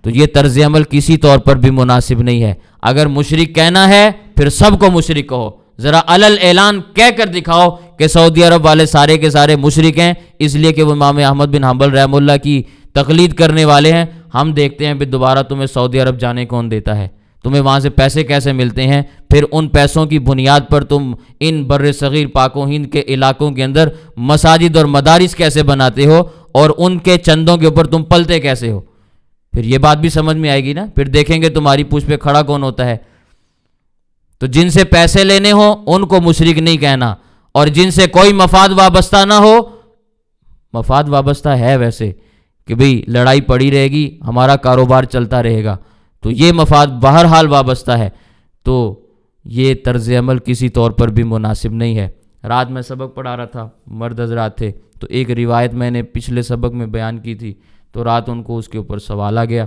تو یہ طرز عمل کسی طور پر بھی مناسب نہیں ہے۔ اگر مشرک کہنا ہے پھر سب کو مشرک کہو، ذرا علل اعلان کہہ کر دکھاؤ کہ سعودی عرب والے سارے کے سارے مشرک ہیں اس لیے کہ وہ امام احمد بن حنبل رحمہ اللہ کی تقلید کرنے والے ہیں۔ ہم دیکھتے ہیں پھر دوبارہ تمہیں سعودی عرب جانے کون دیتا ہے، تمہیں وہاں سے پیسے کیسے ملتے ہیں، پھر ان پیسوں کی بنیاد پر تم ان بر صغیر پاک و ہند کے علاقوں کے اندر مساجد اور مدارس کیسے بناتے ہو، اور ان کے چندوں کے اوپر تم پلتے کیسے ہو۔ پھر یہ بات بھی سمجھ میں آئے گی نا، پھر دیکھیں گے تمہاری پوچھ پہ کھڑا کون ہوتا ہے۔ تو جن سے پیسے لینے ہو ان کو مشرک نہیں کہنا، اور جن سے کوئی مفاد وابستہ نہ ہو، مفاد وابستہ ہے ویسے کہ بھئی لڑائی پڑی رہے گی، ہمارا کاروبار چلتا رہے گا، تو یہ مفاد بہرحال وابستہ ہے، تو یہ طرز عمل کسی طور پر بھی مناسب نہیں ہے۔ رات میں سبق پڑھا رہا تھا، مرد حضرات تھے، تو ایک روایت میں نے پچھلے سبق میں بیان کی تھی، تو رات ان کو اس کے اوپر سوال آ گیا،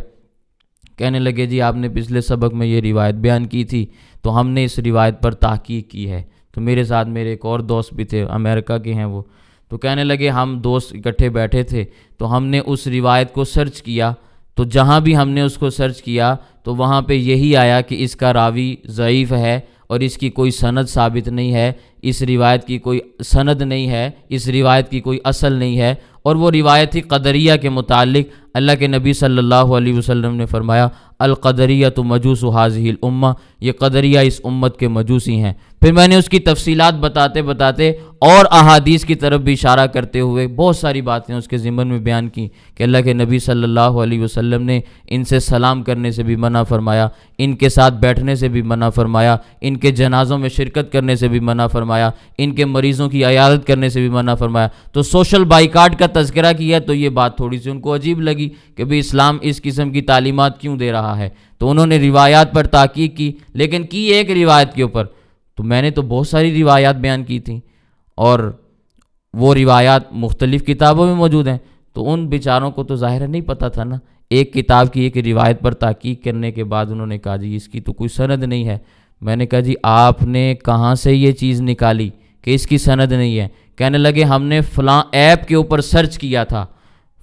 کہنے لگے جی آپ نے پچھلے سبق میں یہ روایت بیان کی تھی تو ہم نے اس روایت پر تحقیق کی ہے۔ تو میرے ساتھ میرے ایک اور دوست بھی تھے، امریکہ کے ہیں وہ، تو کہنے لگے ہم دوست اکٹھے بیٹھے تھے تو ہم نے اس روایت کو سرچ کیا، تو جہاں بھی ہم نے اس کو سرچ کیا تو وہاں پہ یہی آیا کہ اس کا راوی ضعیف ہے اور اس کی کوئی سند ثابت نہیں ہے، اس روایت کی کوئی سند نہیں ہے، اس روایت کی کوئی اصل نہیں ہے۔ اور وہ روایت تھی قدریہ کے متعلق۔ اللہ کے نبی صلی اللہ علیہ وسلم نے فرمایا القدریۃ مجوس ھذہ الامہ، یہ قدریہ اس امت کے مجوسی ہیں۔ پھر میں نے اس کی تفصیلات بتاتے بتاتے اور احادیث کی طرف بھی اشارہ کرتے ہوئے بہت ساری باتیں اس کے ضمن میں بیان کی کہ اللہ کے نبی صلی اللہ علیہ وسلم نے ان سے سلام کرنے سے بھی منع فرمایا، ان کے ساتھ بیٹھنے سے بھی منع فرمایا، ان کے جنازوں میں شرکت کرنے سے بھی منع فرمایا، ان کے مریضوں کی عیادت کرنے سے بھی منع فرمایا۔ تو سوشل بائیکاٹ کا تذکرہ کیا تو یہ بات تھوڑی سی ان کو عجیب لگی کہ بھی اسلام اس قسم کی تعلیمات کیوں دے رہا ہے، تو انہوں نے روایات پر تحقیق کی، لیکن کی ایک روایت کے اوپر، تو میں نے تو بہت ساری روایات بیان کی تھیں اور وہ روایات مختلف کتابوں میں موجود ہیں، تو ان بیچاروں کو تو ظاہر نہیں پتہ تھا نا۔ ایک کتاب کی ایک روایت پر تحقیق کرنے کے بعد انہوں نے کہا جی اس کی تو کوئی سند نہیں ہے۔ میں نے کہا جی آپ نے کہاں سے یہ چیز نکالی کہ اس کی سند نہیں ہے؟ کہنے لگے ہم نے فلاں ایپ کے اوپر سرچ کیا تھا،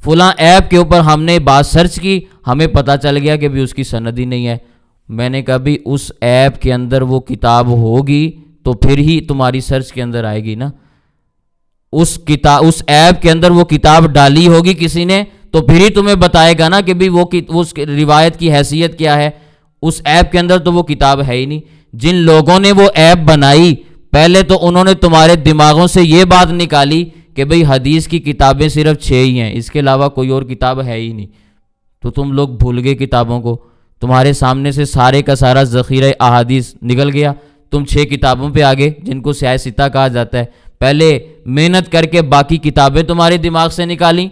فلاں ایپ کے اوپر ہم نے بات سرچ کی، ہمیں پتہ چل گیا کہ بھی اس کی سند ہی نہیں ہے۔ میں نے کہا بھی اس ایپ کے اندر وہ کتاب ہوگی تو پھر ہی تمہاری سرچ کے اندر آئے گی نا، اس ایپ کے اندر وہ کتاب ڈالی ہوگی کسی نے تو پھر ہی تمہیں بتائے گا نا کہ بھی وہ اس روایت کی حیثیت کیا ہے۔ اس ایپ کے اندر تو وہ کتاب ہے ہی نہیں۔ جن لوگوں نے وہ ایپ بنائی پہلے تو انہوں نے تمہارے دماغوں سے یہ بات نکالی کہ بھئی حدیث کی کتابیں صرف 6 ہی ہیں، اس کے علاوہ کوئی اور کتاب ہے ہی نہیں، تو تم لوگ بھول گئے کتابوں کو، تمہارے سامنے سے سارے کا سارا ذخیرہ احادیث نکل گیا، تم 6 کتابوں پہ آگے جن کو سیاہ ستہ کہا جاتا ہے۔ پہلے محنت کر کے باقی کتابیں تمہارے دماغ سے نکالیں،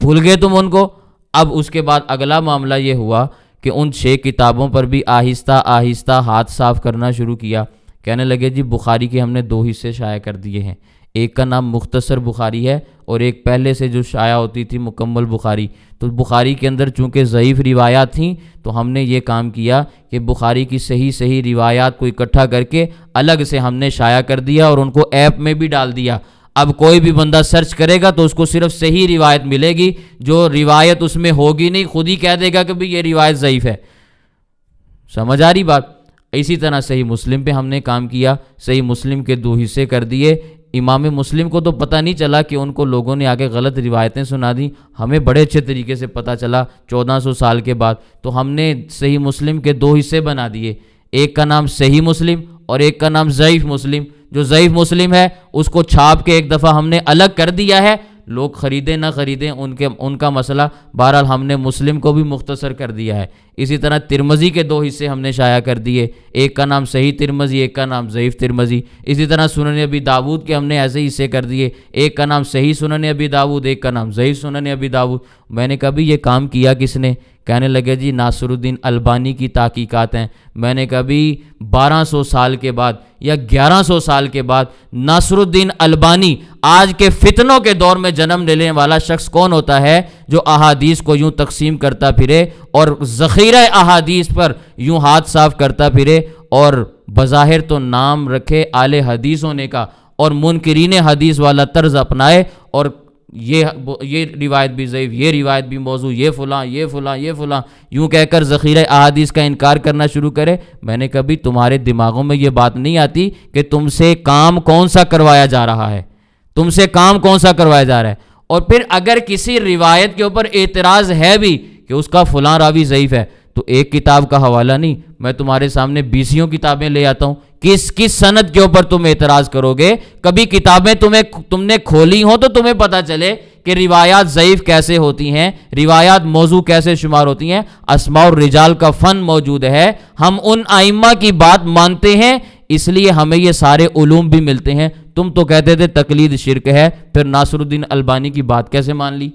بھول گئے تم ان کو۔ اب اس کے بعد اگلا معاملہ یہ ہوا کہ ان 6 کتابوں پر بھی آہستہ آہستہ ہاتھ صاف کرنا شروع کیا۔ کہنے لگے جی بخاری کے ہم نے 2 حصے شائع کر دیے ہیں، ایک کا نام مختصر بخاری ہے اور ایک پہلے سے جو شائع ہوتی تھی مکمل بخاری۔ تو بخاری کے اندر چونکہ ضعیف روایات تھیں تو ہم نے یہ کام کیا کہ بخاری کی صحیح روایات کو اکٹھا کر کے الگ سے ہم نے شائع کر دیا اور ان کو ایپ میں بھی ڈال دیا۔ اب کوئی بھی بندہ سرچ کرے گا تو اس کو صرف صحیح روایت ملے گی، جو روایت اس میں ہوگی نہیں خود ہی کہہ دے گا کہ بھی یہ روایت ضعیف ہے۔ سمجھ آ رہی بات؟ اسی طرح صحیح مسلم پہ ہم نے کام کیا، صحیح مسلم کے 2 حصے کر دیے۔ امام مسلم کو تو پتہ نہیں چلا کہ ان کو لوگوں نے آگے غلط روایتیں سنا دیں، ہمیں بڑے اچھے طریقے سے پتہ چلا 1400 سال کے بعد۔ تو ہم نے صحیح مسلم کے 2 حصے بنا دیے، ایک کا نام صحیح مسلم اور ایک کا نام ضعیف مسلم۔ جو ضعیف مسلم ہے اس کو چھاپ کے ایک دفعہ ہم نے الگ کر دیا ہے، لوگ خریدیں نہ خریدیں ان کا مسئلہ، بہرحال ہم نے مسلم کو بھی مختصر کر دیا ہے۔ اسی طرح ترمذی کے 2 حصے ہم نے شائع کر دیے، ایک کا نام صحیح ترمذی، ایک کا نام ضعیف ترمذی۔ اسی طرح سنن ابی داود کے ہم نے ایسے ہی حصے کر دیے، ایک کا نام صحیح سنن ابی داود، ایک کا نام ضعیف سنن ابی داود۔ میں نے کہا بھی یہ کام کیا کس نے؟ کہنے لگے جی ناصر الدین البانی کی تحقیقات ہیں۔ میں نے کہا بھی 1200 سال کے بعد یا 1100 سال کے بعد ناصر الدین البانی آج کے فتنوں کے دور میں جنم لینے والا شخص کون ہوتا ہے جو احادیث کو یوں تقسیم کرتا پھرے اور ذخیرہ احادیث پر یوں ہاتھ صاف کرتا پھرے اور بظاہر تو نام رکھے اہل حدیث ہونے کا اور منکرین حدیث والا طرز اپنائے اور یہ روایت بھی ضعیف، یہ روایت بھی موضوع، یہ فلاں یوں کہہ کر ذخیرہ احادیث کا انکار کرنا شروع کرے۔ میں نے کبھی تمہارے دماغوں میں یہ بات نہیں آتی کہ تم سے کام کون سا کروایا جا رہا ہے، تم سے کام کون سا کروایا جا رہا ہے؟ اور پھر اگر کسی روایت کے اوپر اعتراض ہے بھی کہ اس کا فلاں راوی ضعیف ہے تو ایک کتاب کا حوالہ نہیں، میں تمہارے سامنے 20 کتابیں لے آتا ہوں، کس سند کے اوپر تم اعتراض کرو گے؟ کبھی کتابیں تم نے کھولی ہوں تو تمہیں پتہ چلے کہ روایات ضعیف کیسے ہوتی ہیں، روایات موضوع کیسے شمار ہوتی ہیں۔ اسماء الرجال کا فن موجود ہے، ہم ان ائمہ کی بات مانتے ہیں اس لیے ہمیں یہ سارے علوم بھی ملتے ہیں۔ تم تو کہتے تھے تقلید شرک ہے، پھر ناصر الدین البانی کی بات کیسے مان لی؟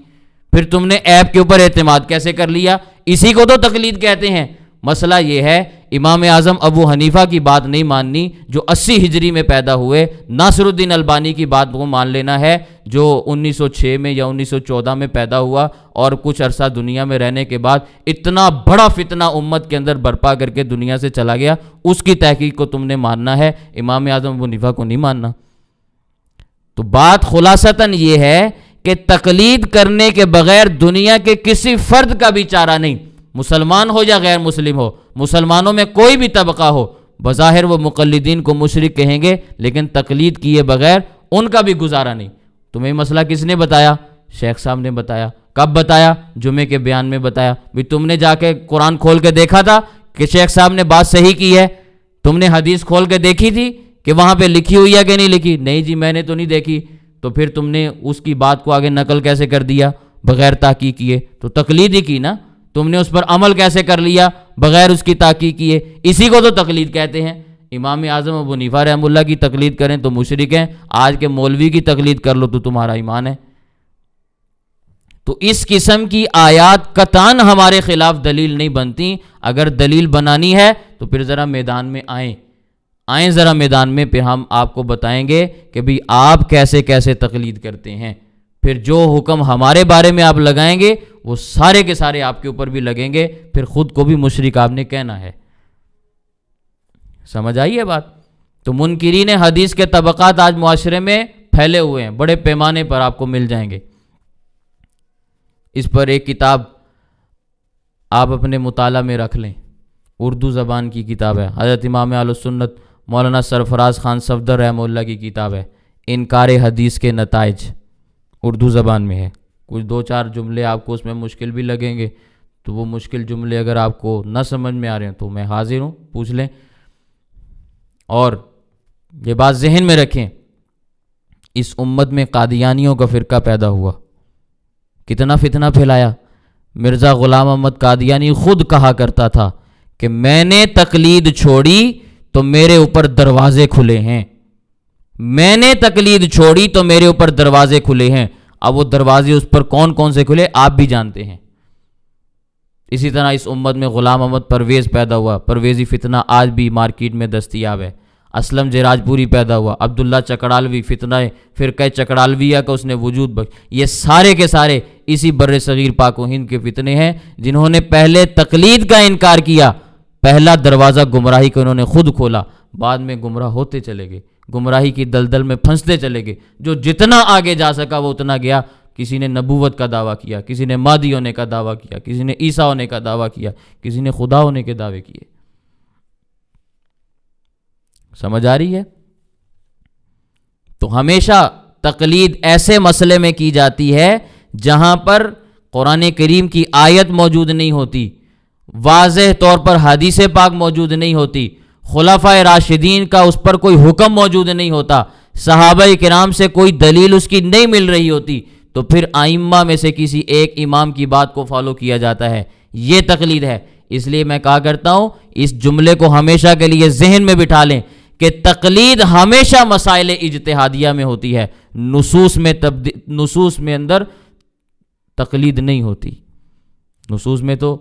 پھر تم نے ایپ کے اوپر اعتماد کیسے کر لیا؟ اسی کو تو تقلید کہتے ہیں۔ مسئلہ یہ ہے امام اعظم ابو حنیفہ کی بات نہیں ماننی جو 80 ہجری میں پیدا ہوئے، ناصر الدین البانی کی بات کو مان لینا ہے جو 1906 میں یا 1914 میں پیدا ہوا اور کچھ عرصہ دنیا میں رہنے کے بعد اتنا بڑا فتنہ امت کے اندر برپا کر کے دنیا سے چلا گیا، اس کی تحقیق کو تم نے ماننا ہے، امام اعظم ابو حنیفہ کو نہیں ماننا۔ تو بات خلاصتاً یہ ہے کہ تقلید کرنے کے بغیر دنیا کے کسی فرد کا بھی چارہ نہیں، مسلمان ہو یا غیر مسلم ہو، مسلمانوں میں کوئی بھی طبقہ ہو، بظاہر وہ مقلدین کو مشرک کہیں گے لیکن تقلید کیے بغیر ان کا بھی گزارا نہیں۔ تمہیں مسئلہ کس نے بتایا؟ شیخ صاحب نے بتایا۔ کب بتایا؟ جمعے کے بیان میں بتایا۔ بھی تم نے جا کے قرآن کھول کے دیکھا تھا کہ شیخ صاحب نے بات صحیح کی ہے؟ تم نے حدیث کھول کے دیکھی تھی کہ وہاں پہ لکھی ہوئی ہے کہ نہیں لکھی؟ نہیں جی میں نے تو نہیں دیکھی۔ تو پھر تم نے اس کی بات کو آگے نقل کیسے کر دیا بغیر تحقیق کیے؟ تو تقلید ہی کی نا، تم نے اس پر عمل کیسے کر لیا بغیر اس کی تحقیق کیے؟ اسی کو تو تقلید کہتے ہیں۔ امام اعظم ابو حنیفہ رحمہ اللہ کی تقلید کریں تو مشرک ہیں، آج کے مولوی کی تقلید کر لو تو تمہارا ایمان ہے۔ تو اس قسم کی آیات قطعاً ہمارے خلاف دلیل نہیں بنتی۔ اگر دلیل بنانی ہے تو پھر ذرا میدان میں آئیں ذرا میدان میں، پھر ہم آپ کو بتائیں گے کہ بھی آپ کیسے کیسے تقلید کرتے ہیں۔ پھر جو حکم ہمارے بارے میں آپ لگائیں گے وہ سارے کے سارے آپ کے اوپر بھی لگیں گے، پھر خود کو بھی مشرک آپ نے کہنا ہے۔ سمجھ آئی ہے بات؟ تو منکرین حدیث کے طبقات آج معاشرے میں پھیلے ہوئے ہیں، بڑے پیمانے پر آپ کو مل جائیں گے۔ اس پر ایک کتاب آپ اپنے مطالعہ میں رکھ لیں، اردو زبان کی کتاب ہے، حضرت امام اہل سنت مولانا سرفراز خان صفدر رحمہ اللہ کی کتاب ہے، انکار حدیث کے نتائج، اردو زبان میں ہے۔ کچھ 2-4 جملے آپ کو اس میں مشکل بھی لگیں گے، تو وہ مشکل جملے اگر آپ کو نہ سمجھ میں آ رہے ہیں تو میں حاضر ہوں، پوچھ لیں۔ اور یہ بات ذہن میں رکھیں، اس امت میں قادیانیوں کا فرقہ پیدا ہوا، کتنا فتنہ پھیلایا۔ مرزا غلام احمد قادیانی خود کہا کرتا تھا کہ میں نے تقلید چھوڑی تو میرے اوپر دروازے کھلے ہیں، میں نے تقلید چھوڑی تو میرے اوپر دروازے کھلے ہیں۔ اب وہ دروازے اس پر کون کون سے کھلے آپ بھی جانتے ہیں۔ اسی طرح اس امت میں غلام احمد پرویز پیدا ہوا، پرویزی فتنہ آج بھی مارکیٹ میں دستیاب ہے۔ اسلم جراج پوری پیدا ہوا، عبداللہ چکڑالوی، فتنہ فرقہ چکڑالویہ کا اس نے وجود بخش، یہ سارے کے سارے اسی بر صغیر پاک و ہند کے فتنے ہیں جنہوں نے پہلے تقلید کا انکار کیا، پہلا دروازہ گمراہی کا انہوں نے خود کھولا، بعد میں گمراہ ہوتے چلے گئے، گمراہی کی دلدل میں پھنستے چلے گئے، جو جتنا آگے جا سکا وہ اتنا گیا۔ کسی نے نبوت کا دعویٰ کیا، کسی نے مہدی ہونے کا دعویٰ کیا، کسی نے عیسیٰ ہونے کا دعویٰ کیا، کسی نے خدا ہونے کے دعوے کیے۔ سمجھ آ رہی ہے؟ تو ہمیشہ تقلید ایسے مسئلے میں کی جاتی ہے جہاں پر قرآن کریم کی آیت موجود نہیں ہوتی، واضح طور پر حدیث پاک موجود نہیں ہوتی، خلفائے راشدین کا اس پر کوئی حکم موجود نہیں ہوتا، صحابہ کرام سے کوئی دلیل اس کی نہیں مل رہی ہوتی، تو پھر ائمہ میں سے کسی ایک امام کی بات کو فالو کیا جاتا ہے۔ یہ تقلید ہے۔ اس لیے میں کہا کرتا ہوں، اس جملے کو ہمیشہ کے لیے ذہن میں بٹھا لیں کہ تقلید ہمیشہ مسائل اجتہادیہ میں ہوتی ہے، نصوص میں اندر تقلید نہیں ہوتی۔ نصوص میں تو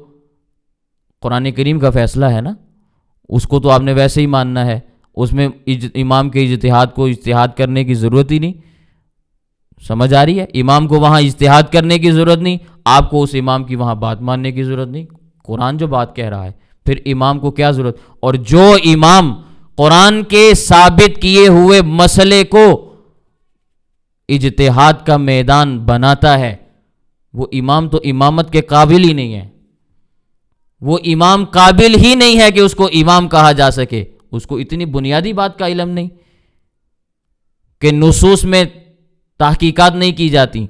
قرآن کریم کا فیصلہ ہے نا، اس کو تو آپ نے ویسے ہی ماننا ہے، اس میں امام کے اجتہاد کو اجتہاد کرنے کی ضرورت ہی نہیں۔ سمجھ آ رہی ہے؟ امام کو وہاں اجتہاد کرنے کی ضرورت نہیں، آپ کو اس امام کی وہاں بات ماننے کی ضرورت نہیں، قرآن جو بات کہہ رہا ہے، پھر امام کو کیا ضرورت؟ اور جو امام قرآن کے ثابت کیے ہوئے مسئلے کو اجتہاد کا میدان بناتا ہے، وہ امام تو امامت کے قابل ہی نہیں ہے، وہ امام قابل ہی نہیں ہے کہ اس کو امام کہا جا سکے۔ اس کو اتنی بنیادی بات کا علم نہیں کہ نصوص میں تحقیقات نہیں کی جاتی،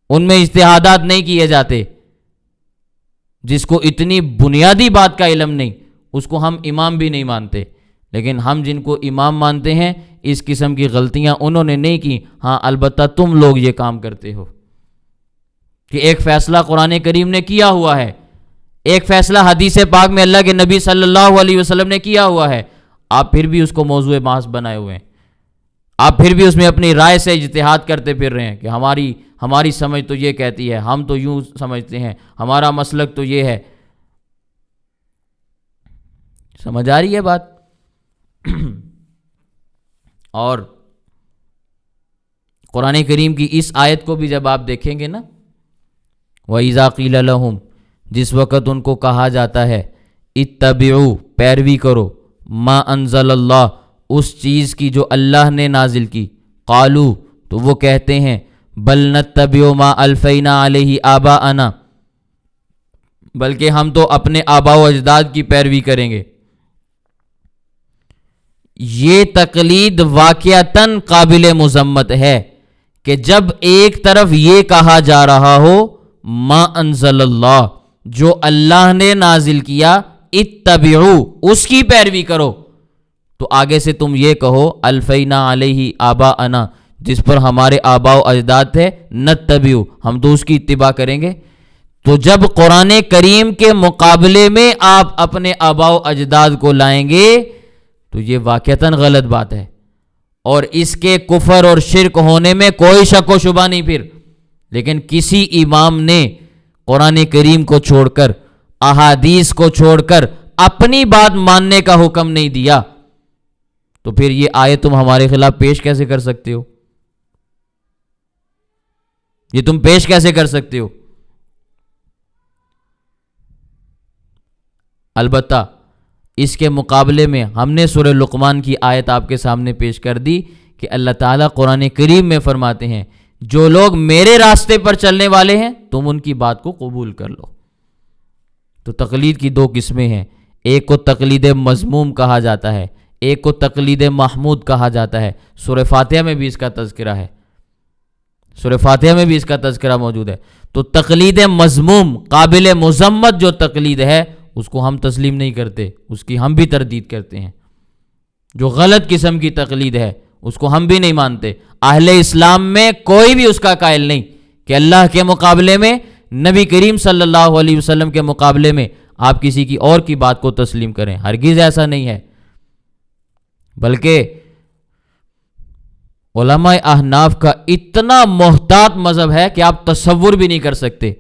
ان میں اجتہادات نہیں کیے جاتے، جس کو اتنی بنیادی بات کا علم نہیں، اس کو ہم امام بھی نہیں مانتے۔ لیکن ہم جن کو امام مانتے ہیں، اس قسم کی غلطیاں انہوں نے نہیں کی، ہاں البتہ تم لوگ یہ کام کرتے ہو کہ ایک فیصلہ قرآن کریم نے کیا ہوا ہے، ایک فیصلہ حدیث پاک میں اللہ کے نبی صلی اللہ علیہ وسلم نے کیا ہوا ہے، آپ پھر بھی اس کو موضوع بحث بنائے ہوئے ہیں، آپ پھر بھی اس میں اپنی رائے سے اجتہاد کرتے پھر رہے ہیں کہ ہماری سمجھ تو یہ کہتی ہے، ہم تو یوں سمجھتے ہیں، ہمارا مسلک تو یہ ہے۔ سمجھ آ رہی ہے بات؟ اور قرآن کریم کی اس آیت کو بھی جب آپ دیکھیں گے نا، وَإِذَا قِيلَ لَهُمْ، جس وقت ان کو کہا جاتا ہے اتبعوا، پیروی کرو، ما انزل اللہ، اس چیز کی جو اللہ نے نازل کی، قالو، تو وہ کہتے ہیں بل نتبع ما الفینا علیہ آباءنا، بلکہ ہم تو اپنے آباء و اجداد کی پیروی کریں گے۔ یہ تقلید واقعتاً قابل مذمت ہے کہ جب ایک طرف یہ کہا جا رہا ہو ما انزل اللہ، جو اللہ نے نازل کیا، اتبعو، اس کی پیروی کرو، تو آگے سے تم یہ کہو الفینا علیہ آباءنا، جس پر ہمارے آباء و اجداد تھے، نتبعو، ہم تو اس کی اتباع کریں گے۔ تو جب قرآن کریم کے مقابلے میں آپ اپنے آباء و اجداد کو لائیں گے تو یہ واقعتاً غلط بات ہے، اور اس کے کفر اور شرک ہونے میں کوئی شک و شبہ نہیں پھر۔ لیکن کسی امام نے قرآن کریم کو چھوڑ کر، احادیث کو چھوڑ کر اپنی بات ماننے کا حکم نہیں دیا، تو پھر یہ آیت تم ہمارے خلاف پیش کیسے کر سکتے ہو؟ یہ تم پیش کیسے کر سکتے ہو؟ البتہ اس کے مقابلے میں ہم نے سورہ لقمان کی آیت آپ کے سامنے پیش کر دی کہ اللہ تعالیٰ قرآن کریم میں فرماتے ہیں جو لوگ میرے راستے پر چلنے والے ہیں تم ان کی بات کو قبول کر لو۔ تو تقلید کی دو قسمیں ہیں، ایک کو تقلید مذموم کہا جاتا ہے، ایک کو تقلید محمود کہا جاتا ہے۔ سورہ فاتحہ میں بھی اس کا تذکرہ ہے، سورہ فاتحہ میں بھی اس کا تذکرہ موجود ہے۔ تو تقلید مذموم، قابل مذمت جو تقلید ہے اس کو ہم تسلیم نہیں کرتے، اس کی ہم بھی تردید کرتے ہیں۔ جو غلط قسم کی تقلید ہے اس کو ہم بھی نہیں مانتے۔ اہل اسلام میں کوئی بھی اس کا قائل نہیں کہ اللہ کے مقابلے میں، نبی کریم صلی اللہ علیہ وسلم کے مقابلے میں آپ کسی کی اور کی بات کو تسلیم کریں، ہرگز ایسا نہیں ہے۔ بلکہ علماء احناف کا اتنا محتاط مذہب ہے کہ آپ تصور بھی نہیں کر سکتے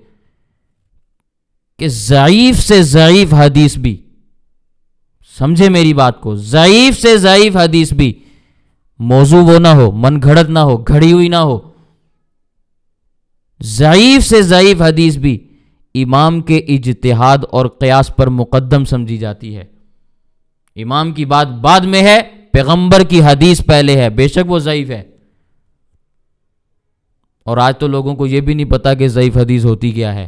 کہ ضعیف سے ضعیف حدیث بھی، سمجھے میری بات کو، ضعیف سے ضعیف حدیث بھی موضوع وہ نہ ہو، من گھڑت نہ ہو، گھڑی ہوئی نہ ہو، ضعیف سے ضعیف حدیث بھی امام کے اجتہاد اور قیاس پر مقدم سمجھی جاتی ہے۔ امام کی بات بعد میں ہے، پیغمبر کی حدیث پہلے ہے، بے شک وہ ضعیف ہے۔ اور آج تو لوگوں کو یہ بھی نہیں پتا کہ ضعیف حدیث ہوتی کیا ہے۔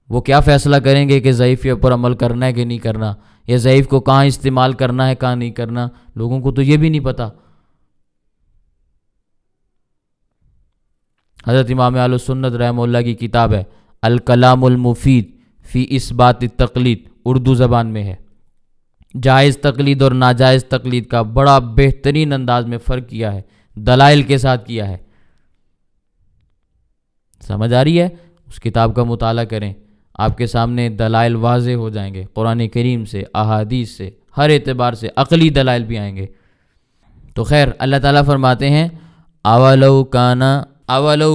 وہ کیا فیصلہ کریں گے کہ ضعیف کے اوپر عمل کرنا ہے کہ نہیں کرنا، یا ضعیف کو کہاں استعمال کرنا ہے کہاں نہیں کرنا، لوگوں کو تو یہ بھی نہیں پتا۔ حضرت امام اہل سنت رحمہ اللہ کی کتاب ہے الکلام المفید فی اثبات التقلید، اردو زبان میں ہے۔ جائز تقلید اور ناجائز تقلید کا بڑا بہترین انداز میں فرق کیا ہے، دلائل کے ساتھ کیا ہے۔ سمجھ آ رہی ہے؟ اس کتاب کا مطالعہ کریں، آپ کے سامنے دلائل واضح ہو جائیں گے، قرآن کریم سے، احادیث سے، ہر اعتبار سے عقلی دلائل بھی آئیں گے۔ تو خیر، اللہ تعالیٰ فرماتے ہیں اولو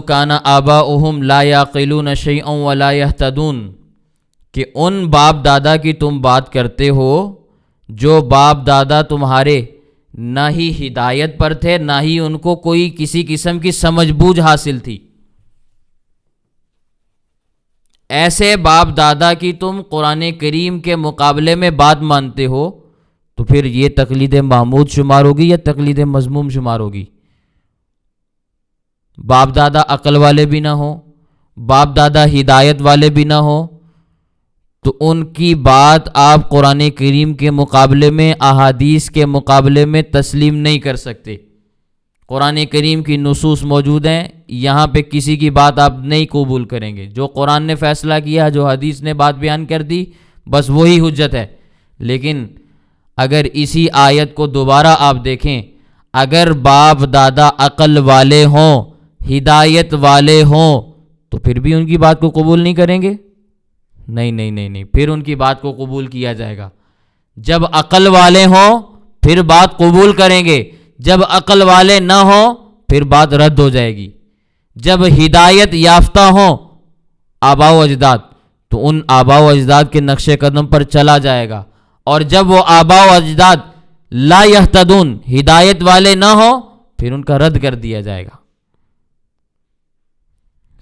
کان آباؤہم لا یعقلون شیئا ولا یہتدون، کہ ان باپ دادا کی تم بات کرتے ہو جو باپ دادا تمہارے نہ ہی ہدایت پر تھے، نہ ہی ان کو کوئی کسی قسم کی سمجھ بوجھ حاصل تھی۔ ایسے باپ دادا کی تم قرآن کریم کے مقابلے میں بات مانتے ہو تو پھر یہ تقلید محمود شمار ہوگی یا تقلید مذموم شمار ہوگی؟ باپ دادا عقل والے بھی نہ ہوں، باپ دادا ہدایت والے بھی نہ ہوں، تو ان کی بات آپ قرآن کریم کے مقابلے میں، احادیث کے مقابلے میں تسلیم نہیں کر سکتے۔ قرآن کریم کی نصوص موجود ہیں، یہاں پہ کسی کی بات آپ نہیں قبول کریں گے۔ جو قرآن نے فیصلہ کیا، جو حدیث نے بات بیان کر دی، بس وہی حجت ہے۔ لیکن اگر اسی آیت کو دوبارہ آپ دیکھیں، اگر باپ دادا عقل والے ہوں، ہدایت والے ہوں، تو پھر بھی ان کی بات کو قبول نہیں کریں گے؟ نہیں، پھر ان کی بات کو قبول کیا جائے گا۔ جب عقل والے ہوں پھر بات قبول کریں گے، جب عقل والے نہ ہوں پھر بات رد ہو جائے گی۔ جب ہدایت یافتہ ہوں آباء و اجداد تو ان آباء و اجداد کے نقش قدم پر چلا جائے گا، اور جب وہ آباء و اجداد لا یہتدون، ہدایت والے نہ ہوں، پھر ان کا رد کر دیا جائے گا۔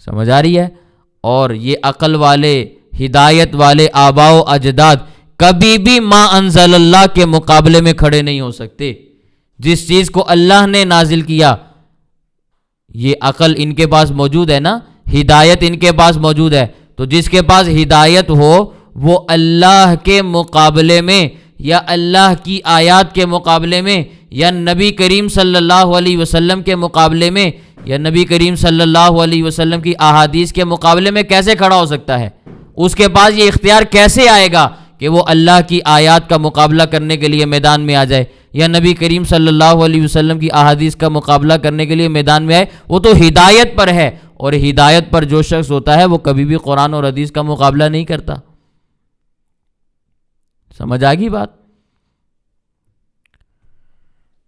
سمجھ آ رہی ہے؟ اور یہ عقل والے، ہدایت والے آباء و اجداد کبھی بھی ما انزل اللہ کے مقابلے میں کھڑے نہیں ہو سکتے۔ جس چیز کو اللہ نے نازل کیا، یہ عقل ان کے پاس موجود ہے نا، ہدایت ان کے پاس موجود ہے، تو جس کے پاس ہدایت ہو وہ اللہ کے مقابلے میں، یا اللہ کی آیات کے مقابلے میں، یا نبی کریم صلی اللہ علیہ وسلم کے مقابلے میں، یا نبی کریم صلی اللہ علیہ وسلم کی احادیث کے مقابلے میں کیسے کھڑا ہو سکتا ہے؟ اس کے پاس یہ اختیار کیسے آئے گا کہ وہ اللہ کی آیات کا مقابلہ کرنے کے لیے میدان میں آ جائے، یا نبی کریم صلی اللہ علیہ وسلم کی احادیث کا مقابلہ کرنے کے لیے میدان میں آئے؟ وہ تو ہدایت پر ہے، اور ہدایت پر جو شخص ہوتا ہے وہ کبھی بھی قرآن اور حدیث کا مقابلہ نہیں کرتا۔ سمجھ آ گئی بات؟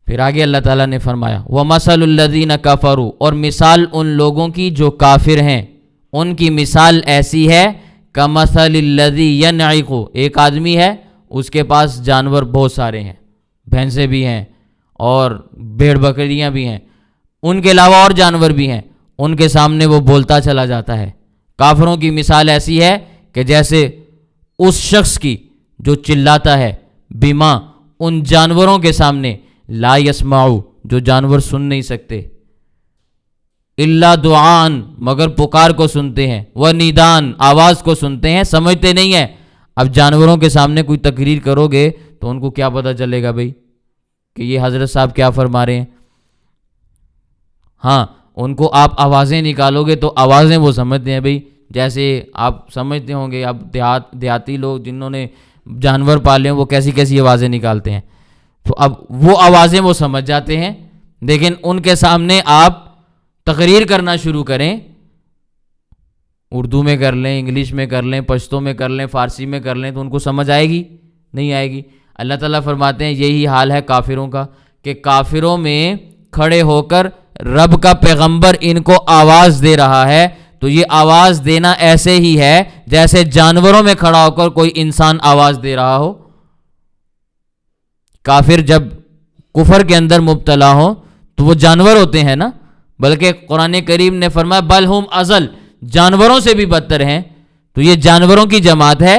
پھر آگے اللہ تعالیٰ نے فرمایا وَمَثَلُ الَّذِينَ كَفَرُوا، اور مثال ان لوگوں کی جو کافر ہیں، ان کی مثال ایسی ہے كَمَثَلِ الَّذِي يَنْعِقُ، ایک آدمی ہے، اس کے پاس جانور بہت سارے ہیں، بھینسیں بھی ہیں اور بھیڑ بکریاں بھی ہیں، ان کے علاوہ اور جانور بھی ہیں، ان کے سامنے وہ بولتا چلا جاتا ہے۔ کافروں کی مثال ایسی ہے کہ جیسے اس شخص کی جو چلاتا ہے بما، ان جانوروں کے سامنے، لا یسمعو، جو جانور سن نہیں سکتے، الا دعان مگر پکار کو سنتے ہیں، و نیدان آواز کو سنتے ہیں، سمجھتے نہیں ہیں۔ اب جانوروں کے سامنے کوئی تقریر کرو گے تو ان کو کیا پتہ چلے گا بھئی کہ یہ حضرت صاحب کیا فرما رہے ہیں؟ ہاں ان کو آپ آوازیں نکالو گے تو آوازیں وہ سمجھتے ہیں بھئی، جیسے آپ سمجھتے ہوں گے اب دیہاتی لوگ جنہوں نے جانور پالے ہیں وہ کیسی کیسی آوازیں نکالتے ہیں، تو اب وہ آوازیں وہ سمجھ جاتے ہیں۔ لیکن ان کے سامنے آپ تقریر کرنا شروع کریں، اردو میں کر لیں، انگلش میں کر لیں، پشتو میں کر لیں، فارسی میں کر لیں، تو ان کو سمجھ آئے گی؟ نہیں آئے گی۔ اللہ تعالیٰ فرماتے ہیں یہی حال ہے کافروں کا، کہ کافروں میں کھڑے ہو کر رب کا پیغمبر ان کو آواز دے رہا ہے، تو یہ آواز دینا ایسے ہی ہے جیسے جانوروں میں کھڑا ہو کر کوئی انسان آواز دے رہا ہو۔ کافر جب کفر کے اندر مبتلا ہو تو وہ جانور ہوتے ہیں نا، بلکہ قرآن کریم نے فرمایا بل ہم اضل، جانوروں سے بھی بدتر ہیں۔ تو یہ جانوروں کی جماعت ہے،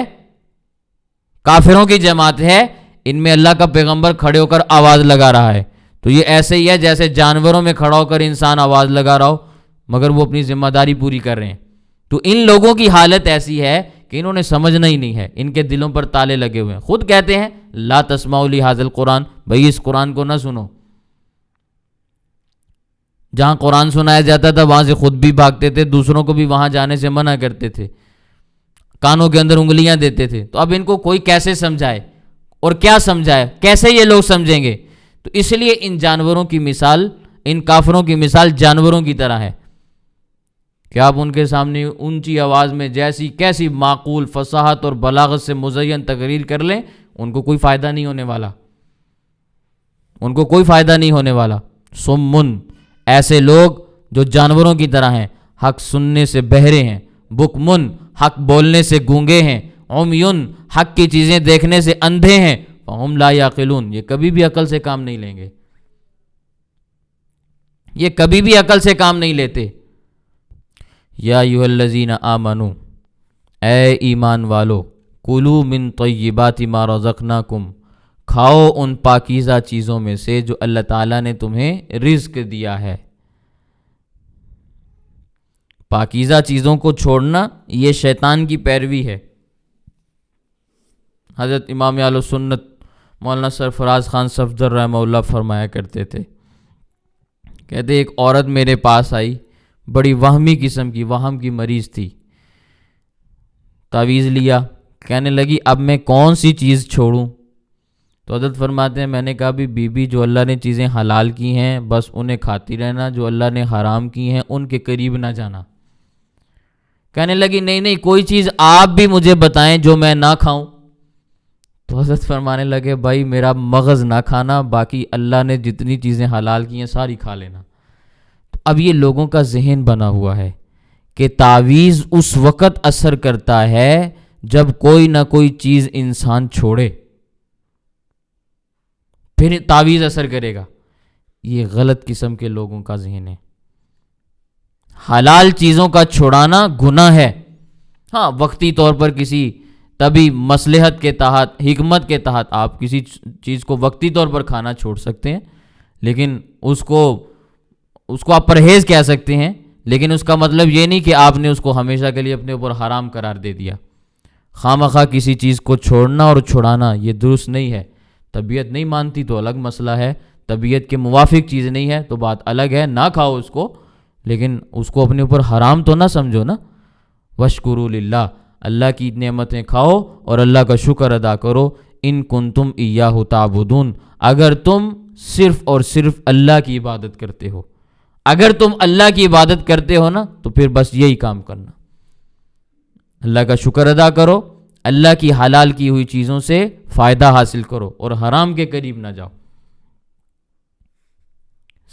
کافروں کی جماعت ہے، ان میں اللہ کا پیغمبر کھڑے ہو کر آواز لگا رہا ہے، تو یہ ایسے ہی ہے جیسے جانوروں میں کھڑا ہو کر انسان آواز لگا رہا ہو، مگر وہ اپنی ذمہ داری پوری کر رہے ہیں۔ تو ان لوگوں کی حالت ایسی ہے کہ انہوں نے سمجھنا ہی نہیں ہے، ان کے دلوں پر تالے لگے ہوئے ہیں۔ خود کہتے ہیں لا تسمعوا لہذا القرآن، بھئی اس قرآن کو نہ سنو۔ جہاں قرآن سنایا جاتا تھا وہاں سے خود بھی بھاگتے تھے، دوسروں کو بھی وہاں جانے سے منع کرتے تھے، کانوں کے اندر انگلیاں دیتے تھے۔ تو اب ان کو کوئی کیسے سمجھائے اور کیا سمجھائے، کیسے یہ لوگ سمجھیں گے؟ تو اس لیے ان جانوروں کی مثال، ان کافروں کی مثال جانوروں کی طرح ہے کہ آپ ان کے سامنے اونچی آواز میں جیسی کیسی معقول فصاحت اور بلاغت سے مزین تقریر کر لیں، ان کو کوئی فائدہ نہیں ہونے والا، ان کو کوئی فائدہ نہیں ہونے والا۔ سمن، ایسے لوگ جو جانوروں کی طرح ہیں، حق سننے سے بہرے ہیں، بکمن، حق بولنے سے گونگے ہیں، عمیون، حق کی چیزیں دیکھنے سے اندھے ہیں، فہم لا یعقلون، یہ کبھی بھی عقل سے کام نہیں لیں گے، یہ کبھی بھی عقل سے کام نہیں لیتے۔ یا ایھا الذین آمنو، اے ایمان والو، کلوا من طیبات ما رزقناکم، کھاؤ ان پاکیزہ چیزوں میں سے جو اللہ تعالیٰ نے تمہیں رزق دیا ہے۔ پاکیزہ چیزوں کو چھوڑنا یہ شیطان کی پیروی ہے۔ حضرت امام اہل سنت مولانا سرفراز خان صفدر رحمہ اللہ فرمایا کرتے تھے، کہتے ایک عورت میرے پاس آئی، بڑی وہمی قسم کی، وہم کی مریض تھی، تعویذ لیا، کہنے لگی اب میں کون سی چیز چھوڑوں؟ تو حضرت فرماتے ہیں میں نے کہا بھی بی بی جو اللہ نے چیزیں حلال کی ہیں بس انہیں کھاتی رہنا، جو اللہ نے حرام کی ہیں ان کے قریب نہ جانا۔ کہنے لگی نہیں کوئی چیز آپ بھی مجھے بتائیں جو میں نہ کھاؤں۔ تو حضرت فرمانے لگے بھائی میرا مغز نہ کھانا، باقی اللہ نے جتنی چیزیں حلال کی ہیں ساری کھا لینا۔ تو اب یہ لوگوں کا ذہن بنا ہوا ہے کہ تعویذ اس وقت اثر کرتا ہے جب کوئی نہ کوئی چیز انسان چھوڑے پھر تعویذ اثر کرے گا۔ یہ غلط قسم کے لوگوں کا ذہن ہے۔ حلال چیزوں کا چھوڑانا گناہ ہے، ہاں وقتی طور پر کسی تبھی مصلحت کے تحت، حکمت کے تحت آپ کسی چیز کو وقتی طور پر کھانا چھوڑ سکتے ہیں، لیکن اس کو آپ پرہیز کہہ سکتے ہیں، لیکن اس کا مطلب یہ نہیں کہ آپ نے اس کو ہمیشہ کے لیے اپنے اوپر حرام قرار دے دیا۔ خواہ کسی چیز کو چھوڑنا اور چھڑانا یہ درست نہیں ہے۔ طبیعت نہیں مانتی تو الگ مسئلہ ہے، طبیعت کے موافق چیز نہیں ہے تو بات الگ ہے، نہ کھاؤ اس کو، لیکن اس کو اپنے اوپر حرام تو نہ سمجھو نا۔ واشکروا للہ، اللہ کی نعمتیں کھاؤ اور اللہ کا شکر ادا کرو۔ ان کنتم ایاہ تعبدون، اگر تم صرف اور صرف اللہ کی عبادت کرتے ہو، اگر تم اللہ کی عبادت کرتے ہو نا تو پھر بس یہی کام کرنا، اللہ کا شکر ادا کرو، اللہ کی حلال کی ہوئی چیزوں سے فائدہ حاصل کرو اور حرام کے قریب نہ جاؤ۔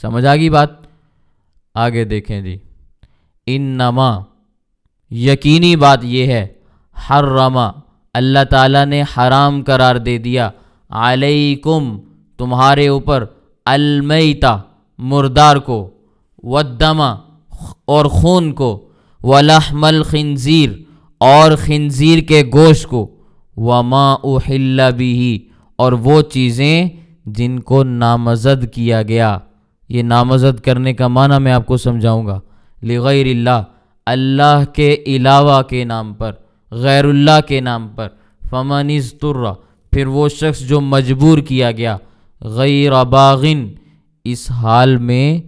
سمجھ آ گئی بات؟ آگے دیکھیں جی، انما، یقینی بات یہ ہے، حرم، اللہ تعالیٰ نے حرام قرار دے دیا، علیکم، تمہارے اوپر، المیتہ، مردار کو، والدم، اور خون کو، ولحم الخنزیر، اور خنزیر کے گوشت کو، وما احل بہ، اور وہ چیزیں جن کو نامزد کیا گیا، یہ نامزد کرنے کا معنی میں آپ کو سمجھاؤں گا. لغیر اللہ، اللہ کے علاوہ کے نام پر، غیر اللہ کے نام پر. فمن اضطر، پھر وہ شخص جو مجبور کیا گیا، غیر باغن، اس حال میں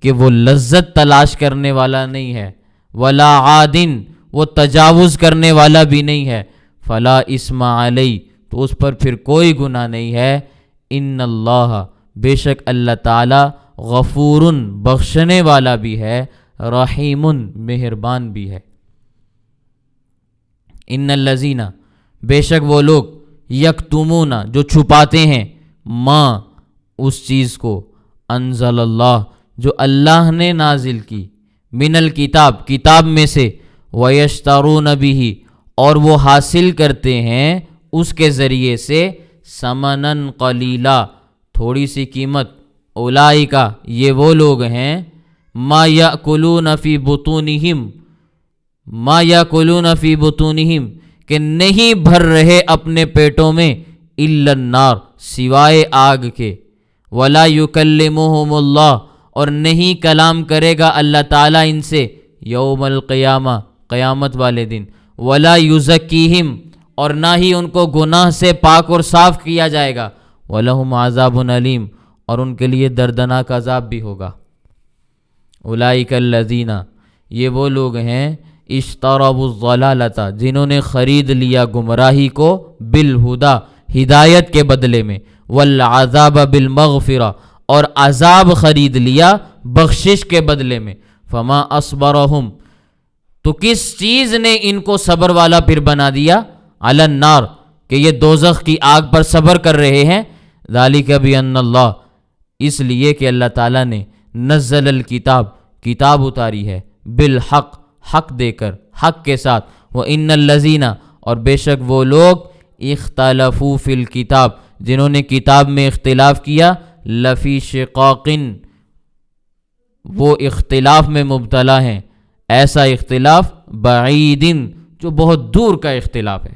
کہ وہ لذت تلاش کرنے والا نہیں ہے، ولا عادن، وہ تجاوز کرنے والا بھی نہیں ہے، فلا اسم علی، تو اس پر پھر کوئی گناہ نہیں ہے. ان اللہ، بے شک اللہ تعالی، غفور، بخشنے والا بھی ہے، رحیم، مہربان بھی ہے. ان الذین، بے شک وہ لوگ، یکتمون، جو چھپاتے ہیں، ماں، اس چیز کو، انزل اللہ، جو اللہ نے نازل کی، من الکتاب، کتاب میں سے، ویشترون بہ، اور وہ حاصل کرتے ہیں اس کے ذریعے سے، ثمناً قلیلا، تھوڑی سی قیمت. اولئک، یہ وہ لوگ ہیں، ما یاکلون فی بطونہم، ما یاکلون فی بطونہم، کہ نہیں بھر رہے اپنے پیٹوں میں، الا النار، سوائے آگ کے. ولا یکلمہم اللہ، اور نہیں کلام کرے گا اللہ تعالیٰ ان سے، یوم القیامہ، قیامت والے دن. ولا یزکیہم، اور نہ ہی ان کو گناہ سے پاک اور صاف کیا جائے گا. وَلَهُمْ عَذَابٌ علیم، اور ان کے لیے دردناک عذاب بھی ہوگا. اولئک الذین، یہ وہ لوگ ہیں، اشتروا الضلالۃ، جنہوں نے خرید لیا گمراہی کو، بالہدی، ہدایت کے بدلے میں، والعذاب بالمغفرہ، اور عذاب خرید لیا بخشش کے بدلے میں. فما اصبرہم، تو کس چیز نے ان کو صبر والا پھر بنا دیا، علی النار، کہ یہ دوزخ کی آگ پر صبر کر رہے ہیں. ذالک بان اللہ، اس لیے کہ اللہ تعالیٰ نے، نزل الکتاب، کتاب اتاری ہے، بالحق، حق دے کر، حق کے ساتھ. وَإِنَّ الَّذِينَ، اور بے شک وہ لوگ، اختلفوا فی الکتاب، جنہوں نے کتاب میں اختلاف کیا، لفی شقاق، وہ اختلاف میں مبتلا ہیں. ایسا اختلاف، بعید، جو بہت دور کا اختلاف ہے،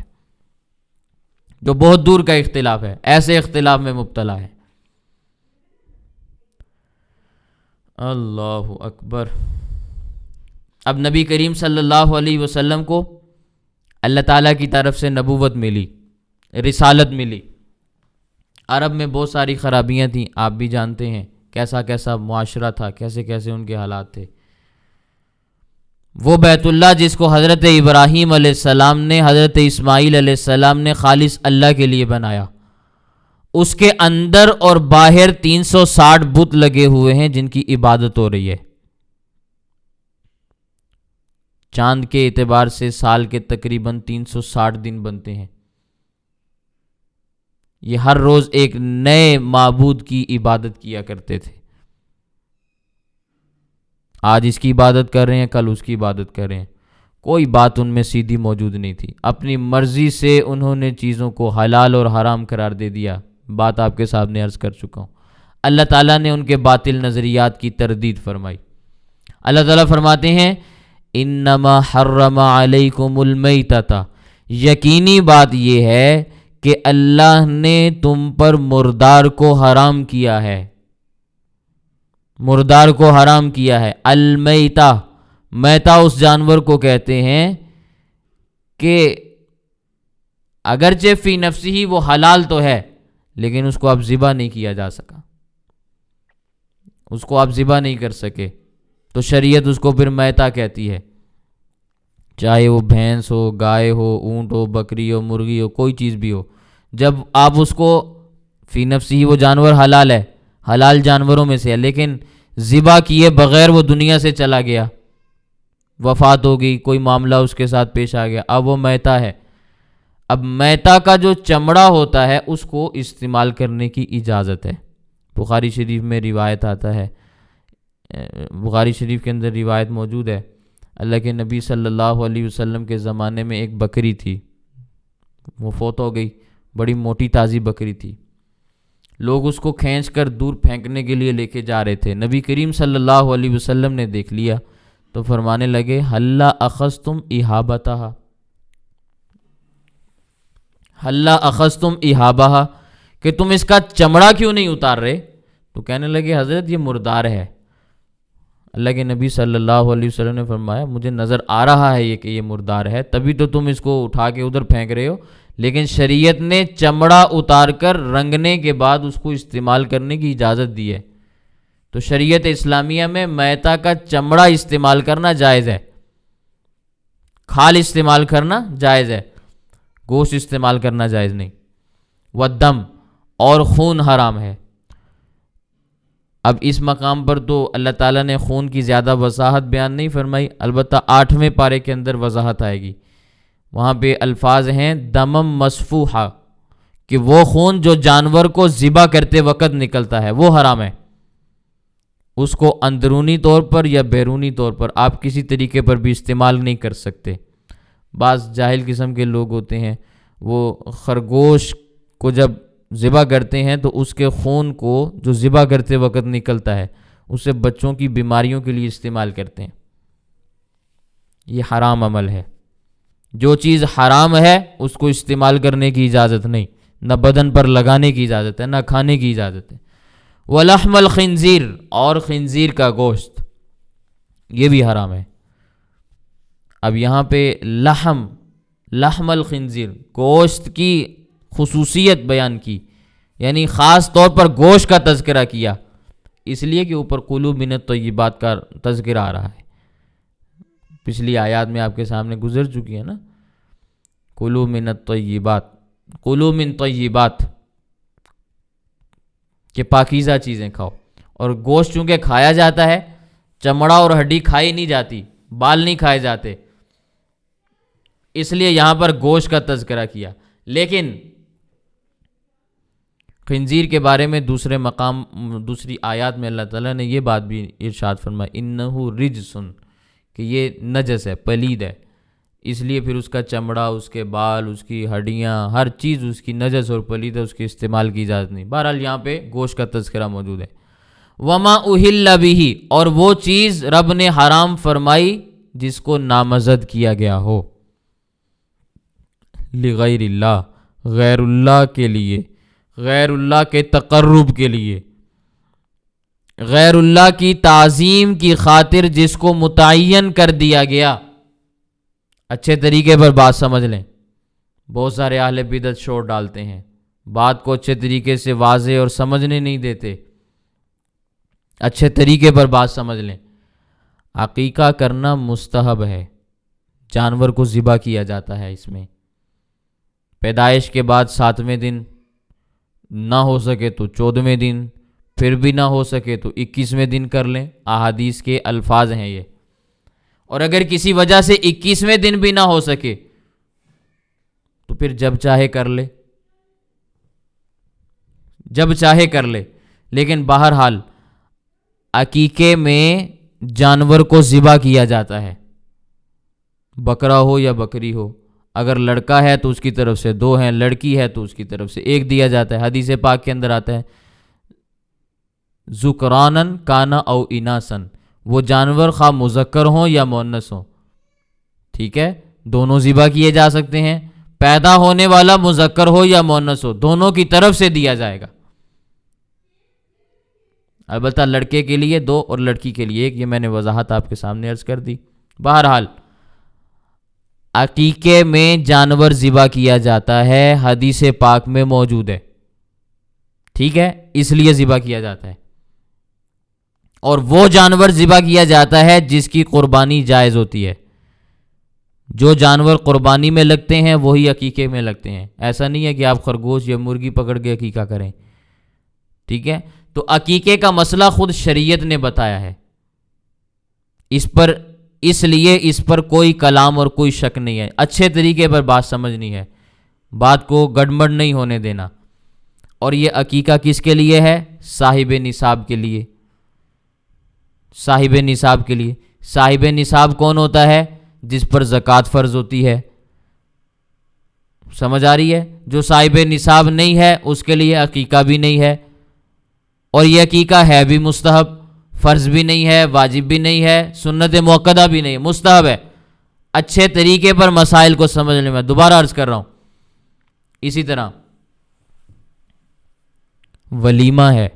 جو بہت دور کا اختلاف ہے، ایسے اختلاف میں مبتلا ہے. اللہ اکبر. اب نبی کریم صلی اللہ علیہ وسلم کو اللہ تعالیٰ کی طرف سے نبوت ملی، رسالت ملی. عرب میں بہت ساری خرابیاں تھیں، آپ بھی جانتے ہیں کیسا کیسا معاشرہ تھا، کیسے کیسے ان کے حالات تھے. وہ بیت اللہ جس کو حضرت ابراہیم علیہ السلام نے، حضرت اسماعیل علیہ السلام نے خالص اللہ کے لیے بنایا، اس کے اندر اور باہر 360 بت لگے ہوئے ہیں جن کی عبادت ہو رہی ہے. چاند کے اعتبار سے سال کے تقریباً 360 دن بنتے ہیں. یہ ہر روز ایک نئے معبود کی عبادت کیا کرتے تھے. آج اس کی عبادت کر رہے ہیں، کل اس کی عبادت کر رہے ہیں. کوئی بات ان میں سیدھی موجود نہیں تھی. اپنی مرضی سے انہوں نے چیزوں کو حلال اور حرام قرار دے دیا. بات آپ کے سامنے عرض کر چکا ہوں. اللہ تعالیٰ نے ان کے باطل نظریات کی تردید فرمائی. اللہ تعالیٰ فرماتے ہیں، انما حرم علیکم المیتۃ، یقینی بات یہ ہے کہ اللہ نے تم پر مردار کو حرام کیا ہے. مردار کو حرام کیا ہے. المیتہ، میتہ اس جانور کو کہتے ہیں کہ اگرچہ فی نفسی ہی وہ حلال تو ہے، لیکن اس کو اب ذبح نہیں کیا جا سکا، اس کو آپ ذبح نہیں کر سکے، تو شریعت اس کو پھر میتہ کہتی ہے. چاہے وہ بھینس ہو، گائے ہو، اونٹ ہو، بکری ہو، مرغی ہو، کوئی چیز بھی ہو. جب آپ اس کو فی نفسی ہی وہ جانور حلال ہے، حلال جانوروں میں سے ہے، لیکن ذبح کیے بغیر وہ دنیا سے چلا گیا، وفات ہو گئی، کوئی معاملہ اس کے ساتھ پیش آ گیا، اب وہ میتہ ہے. اب میتہ کا جو چمڑا ہوتا ہے اس کو استعمال کرنے کی اجازت ہے. بخاری شریف میں روایت آتا ہے، بخاری شریف کے اندر روایت موجود ہے، اللہ کے نبی صلی اللہ علیہ وسلم کے زمانے میں ایک بکری تھی، وہ فوت ہو گئی، بڑی موٹی تازی بکری تھی. لوگ اس کو کھینچ کر دور پھینکنے کے لیے لے کے جا رہے تھے. نبی کریم صلی اللہ علیہ وسلم نے دیکھ لیا تو فرمانے لگے، ہلا اخذتم احابتہا، ہلا اخذتم احابہا، کہ تم اس کا چمڑا کیوں نہیں اتار رہے، تو کہنے لگے حضرت یہ مردار ہے۔ اللہ کے نبی صلی اللہ علیہ وسلم نے فرمایا مجھے نظر آ رہا ہے کہ یہ مردار ہے، تبھی تو تم اس کو اٹھا کے ادھر پھینک رہے ہو، لیکن شریعت نے چمڑا اتار کر رنگنے کے بعد اس کو استعمال کرنے کی اجازت دی ہے۔ تو شریعت اسلامیہ میں میتہ کا چمڑا استعمال کرنا جائز ہے، کھال استعمال کرنا جائز ہے، گوشت استعمال کرنا جائز نہیں۔ والدم، اور خون حرام ہے۔ اب اس مقام پر تو اللہ تعالیٰ نے خون کی زیادہ وضاحت بیان نہیں فرمائی، البتہ 8ویں پارے کے اندر وضاحت آئے گی، وہاں پہ الفاظ ہیں دمم مسفوحہ، کہ وہ خون جو جانور کو ذبح کرتے وقت نکلتا ہے وہ حرام ہے، اس کو اندرونی طور پر یا بیرونی طور پر آپ کسی طریقے پر بھی استعمال نہیں کر سکتے۔ بعض جاہل قسم کے لوگ ہوتے ہیں، وہ خرگوش کو جب ذبح کرتے ہیں تو اس کے خون کو جو ذبح کرتے وقت نکلتا ہے اسے بچوں کی بیماریوں کے لیے استعمال کرتے ہیں۔ یہ حرام عمل ہے۔ جو چیز حرام ہے اس کو استعمال کرنے کی اجازت نہیں، نہ بدن پر لگانے کی اجازت ہے، نہ کھانے کی اجازت ہے۔ وَلَحْمَ الْخِنزِيرِ، اور خنزیر کا گوشت، یہ بھی حرام ہے۔ اب یہاں پہ لحم الخنزیر، گوشت کی خصوصیت بیان کی، یعنی خاص طور پر گوشت کا تذکرہ کیا، اس لیے کہ اوپر کلوا من الطیبات کا تذکرہ آ رہا ہے۔ پچھلی آیات میں آپ کے سامنے گزر چکی ہے نا، کلوا من الطیبات، کلوا من طیبات، کہ پاکیزہ چیزیں کھاؤ۔ اور گوشت چونکہ کھایا جاتا ہے، چمڑا اور ہڈی کھائی نہیں جاتی، بال نہیں کھائے جاتے، اس لیے یہاں پر گوشت کا تذکرہ کیا۔ لیکن خنزیر کے بارے میں دوسرے مقام، دوسری آیات میں اللہ تعالیٰ نے یہ بات بھی ارشاد فرمائی انہو رجسن، کہ یہ نجس ہے، پلید ہے، اس لیے پھر اس کا چمڑا، اس کے بال، اس کی ہڈیاں، ہر چیز اس کی نجس اور پلید ہے، اس کے استعمال کی اجازت نہیں۔ بہرحال یہاں پہ گوشت کا تذکرہ موجود ہے۔ وما اہل بہ، اور وہ چیز رب نے حرام فرمائی جس کو نامزد کیا گیا ہو، لغیر اللہ، غیر اللہ کے لیے، غیر اللہ کے تقرب کے لیے، غیر اللہ کی تعظیم کی خاطر جس کو متعین کر دیا گیا۔ اچھے طریقے پر بات سمجھ لیں، بہت سارے اہل بدعت شور ڈالتے ہیں، بات کو اچھے طریقے سے واضح اور سمجھنے نہیں دیتے۔ اچھے طریقے پر بات سمجھ لیں، عقیقہ کرنا مستحب ہے، جانور کو ذبح کیا جاتا ہے، اس میں پیدائش کے بعد 7ویں دن، نہ ہو سکے تو 14ویں دن، پھر بھی نہ ہو سکے تو 21ویں دن کر لیں، احادیث کے الفاظ ہیں یہ۔ اور اگر کسی وجہ سے 21ویں دن بھی نہ ہو سکے تو پھر جب چاہے کر لے، جب چاہے کر لے۔ لیکن بہرحال عقیقے میں جانور کو ذبح کیا جاتا ہے، بکرا ہو یا بکری ہو، اگر لڑکا ہے تو اس کی طرف سے 2 ہیں، لڑکی ہے تو اس کی طرف سے 1 دیا جاتا ہے۔ حدیث پاک کے اندر آتا ہے ذکرانن کانا او اناسن، وہ جانور خواہ مذکر ہوں یا مؤنث ہوں، ٹھیک ہے، دونوں ذبح کیے جا سکتے ہیں، پیدا ہونے والا مذکر ہو یا مؤنث ہو، دونوں کی طرف سے دیا جائے گا۔ البتہ لڑکے کے لیے 2 اور لڑکی کے لیے 1، یہ میں نے وضاحت آپ کے سامنے عرض کر دی۔ بہرحال عقیقے میں جانور ذبح کیا جاتا ہے، حدیث پاک میں موجود ہے، ٹھیک ہے، اس لیے ذبح کیا جاتا ہے۔ اور وہ جانور ذبح کیا جاتا ہے جس کی قربانی جائز ہوتی ہے۔ جو جانور قربانی میں لگتے ہیں وہی عقیقے میں لگتے ہیں، ایسا نہیں ہے کہ آپ خرگوش یا مرغی پکڑ کے عقیقہ کریں، ٹھیک ہے۔ تو عقیقے کا مسئلہ خود شریعت نے بتایا ہے، اس لیے اس پر کوئی کلام اور کوئی شک نہیں ہے، اچھے طریقے پر بات سمجھنی ہے، بات کو گڑبڑ نہیں ہونے دینا۔ اور یہ عقیقہ کس کے لیے ہے؟ صاحب نصاب کے لیے، صاحب نصاب کے لیے۔ صاحب نصاب کون ہوتا ہے؟ جس پر زکوٰۃ فرض ہوتی ہے، سمجھ آ رہی ہے؟ جو صاحب نصاب نہیں ہے اس کے لیے عقیقہ بھی نہیں ہے، اور یہ عقیقہ ہے بھی مستحب، فرض بھی نہیں ہے، واجب بھی نہیں ہے، سنت مؤکدہ بھی نہیں ہے، مستحب ہے۔ اچھے طریقے پر مسائل کو سمجھنے میں دوبارہ عرض کر رہا ہوں۔ اسی طرح ولیمہ ہے،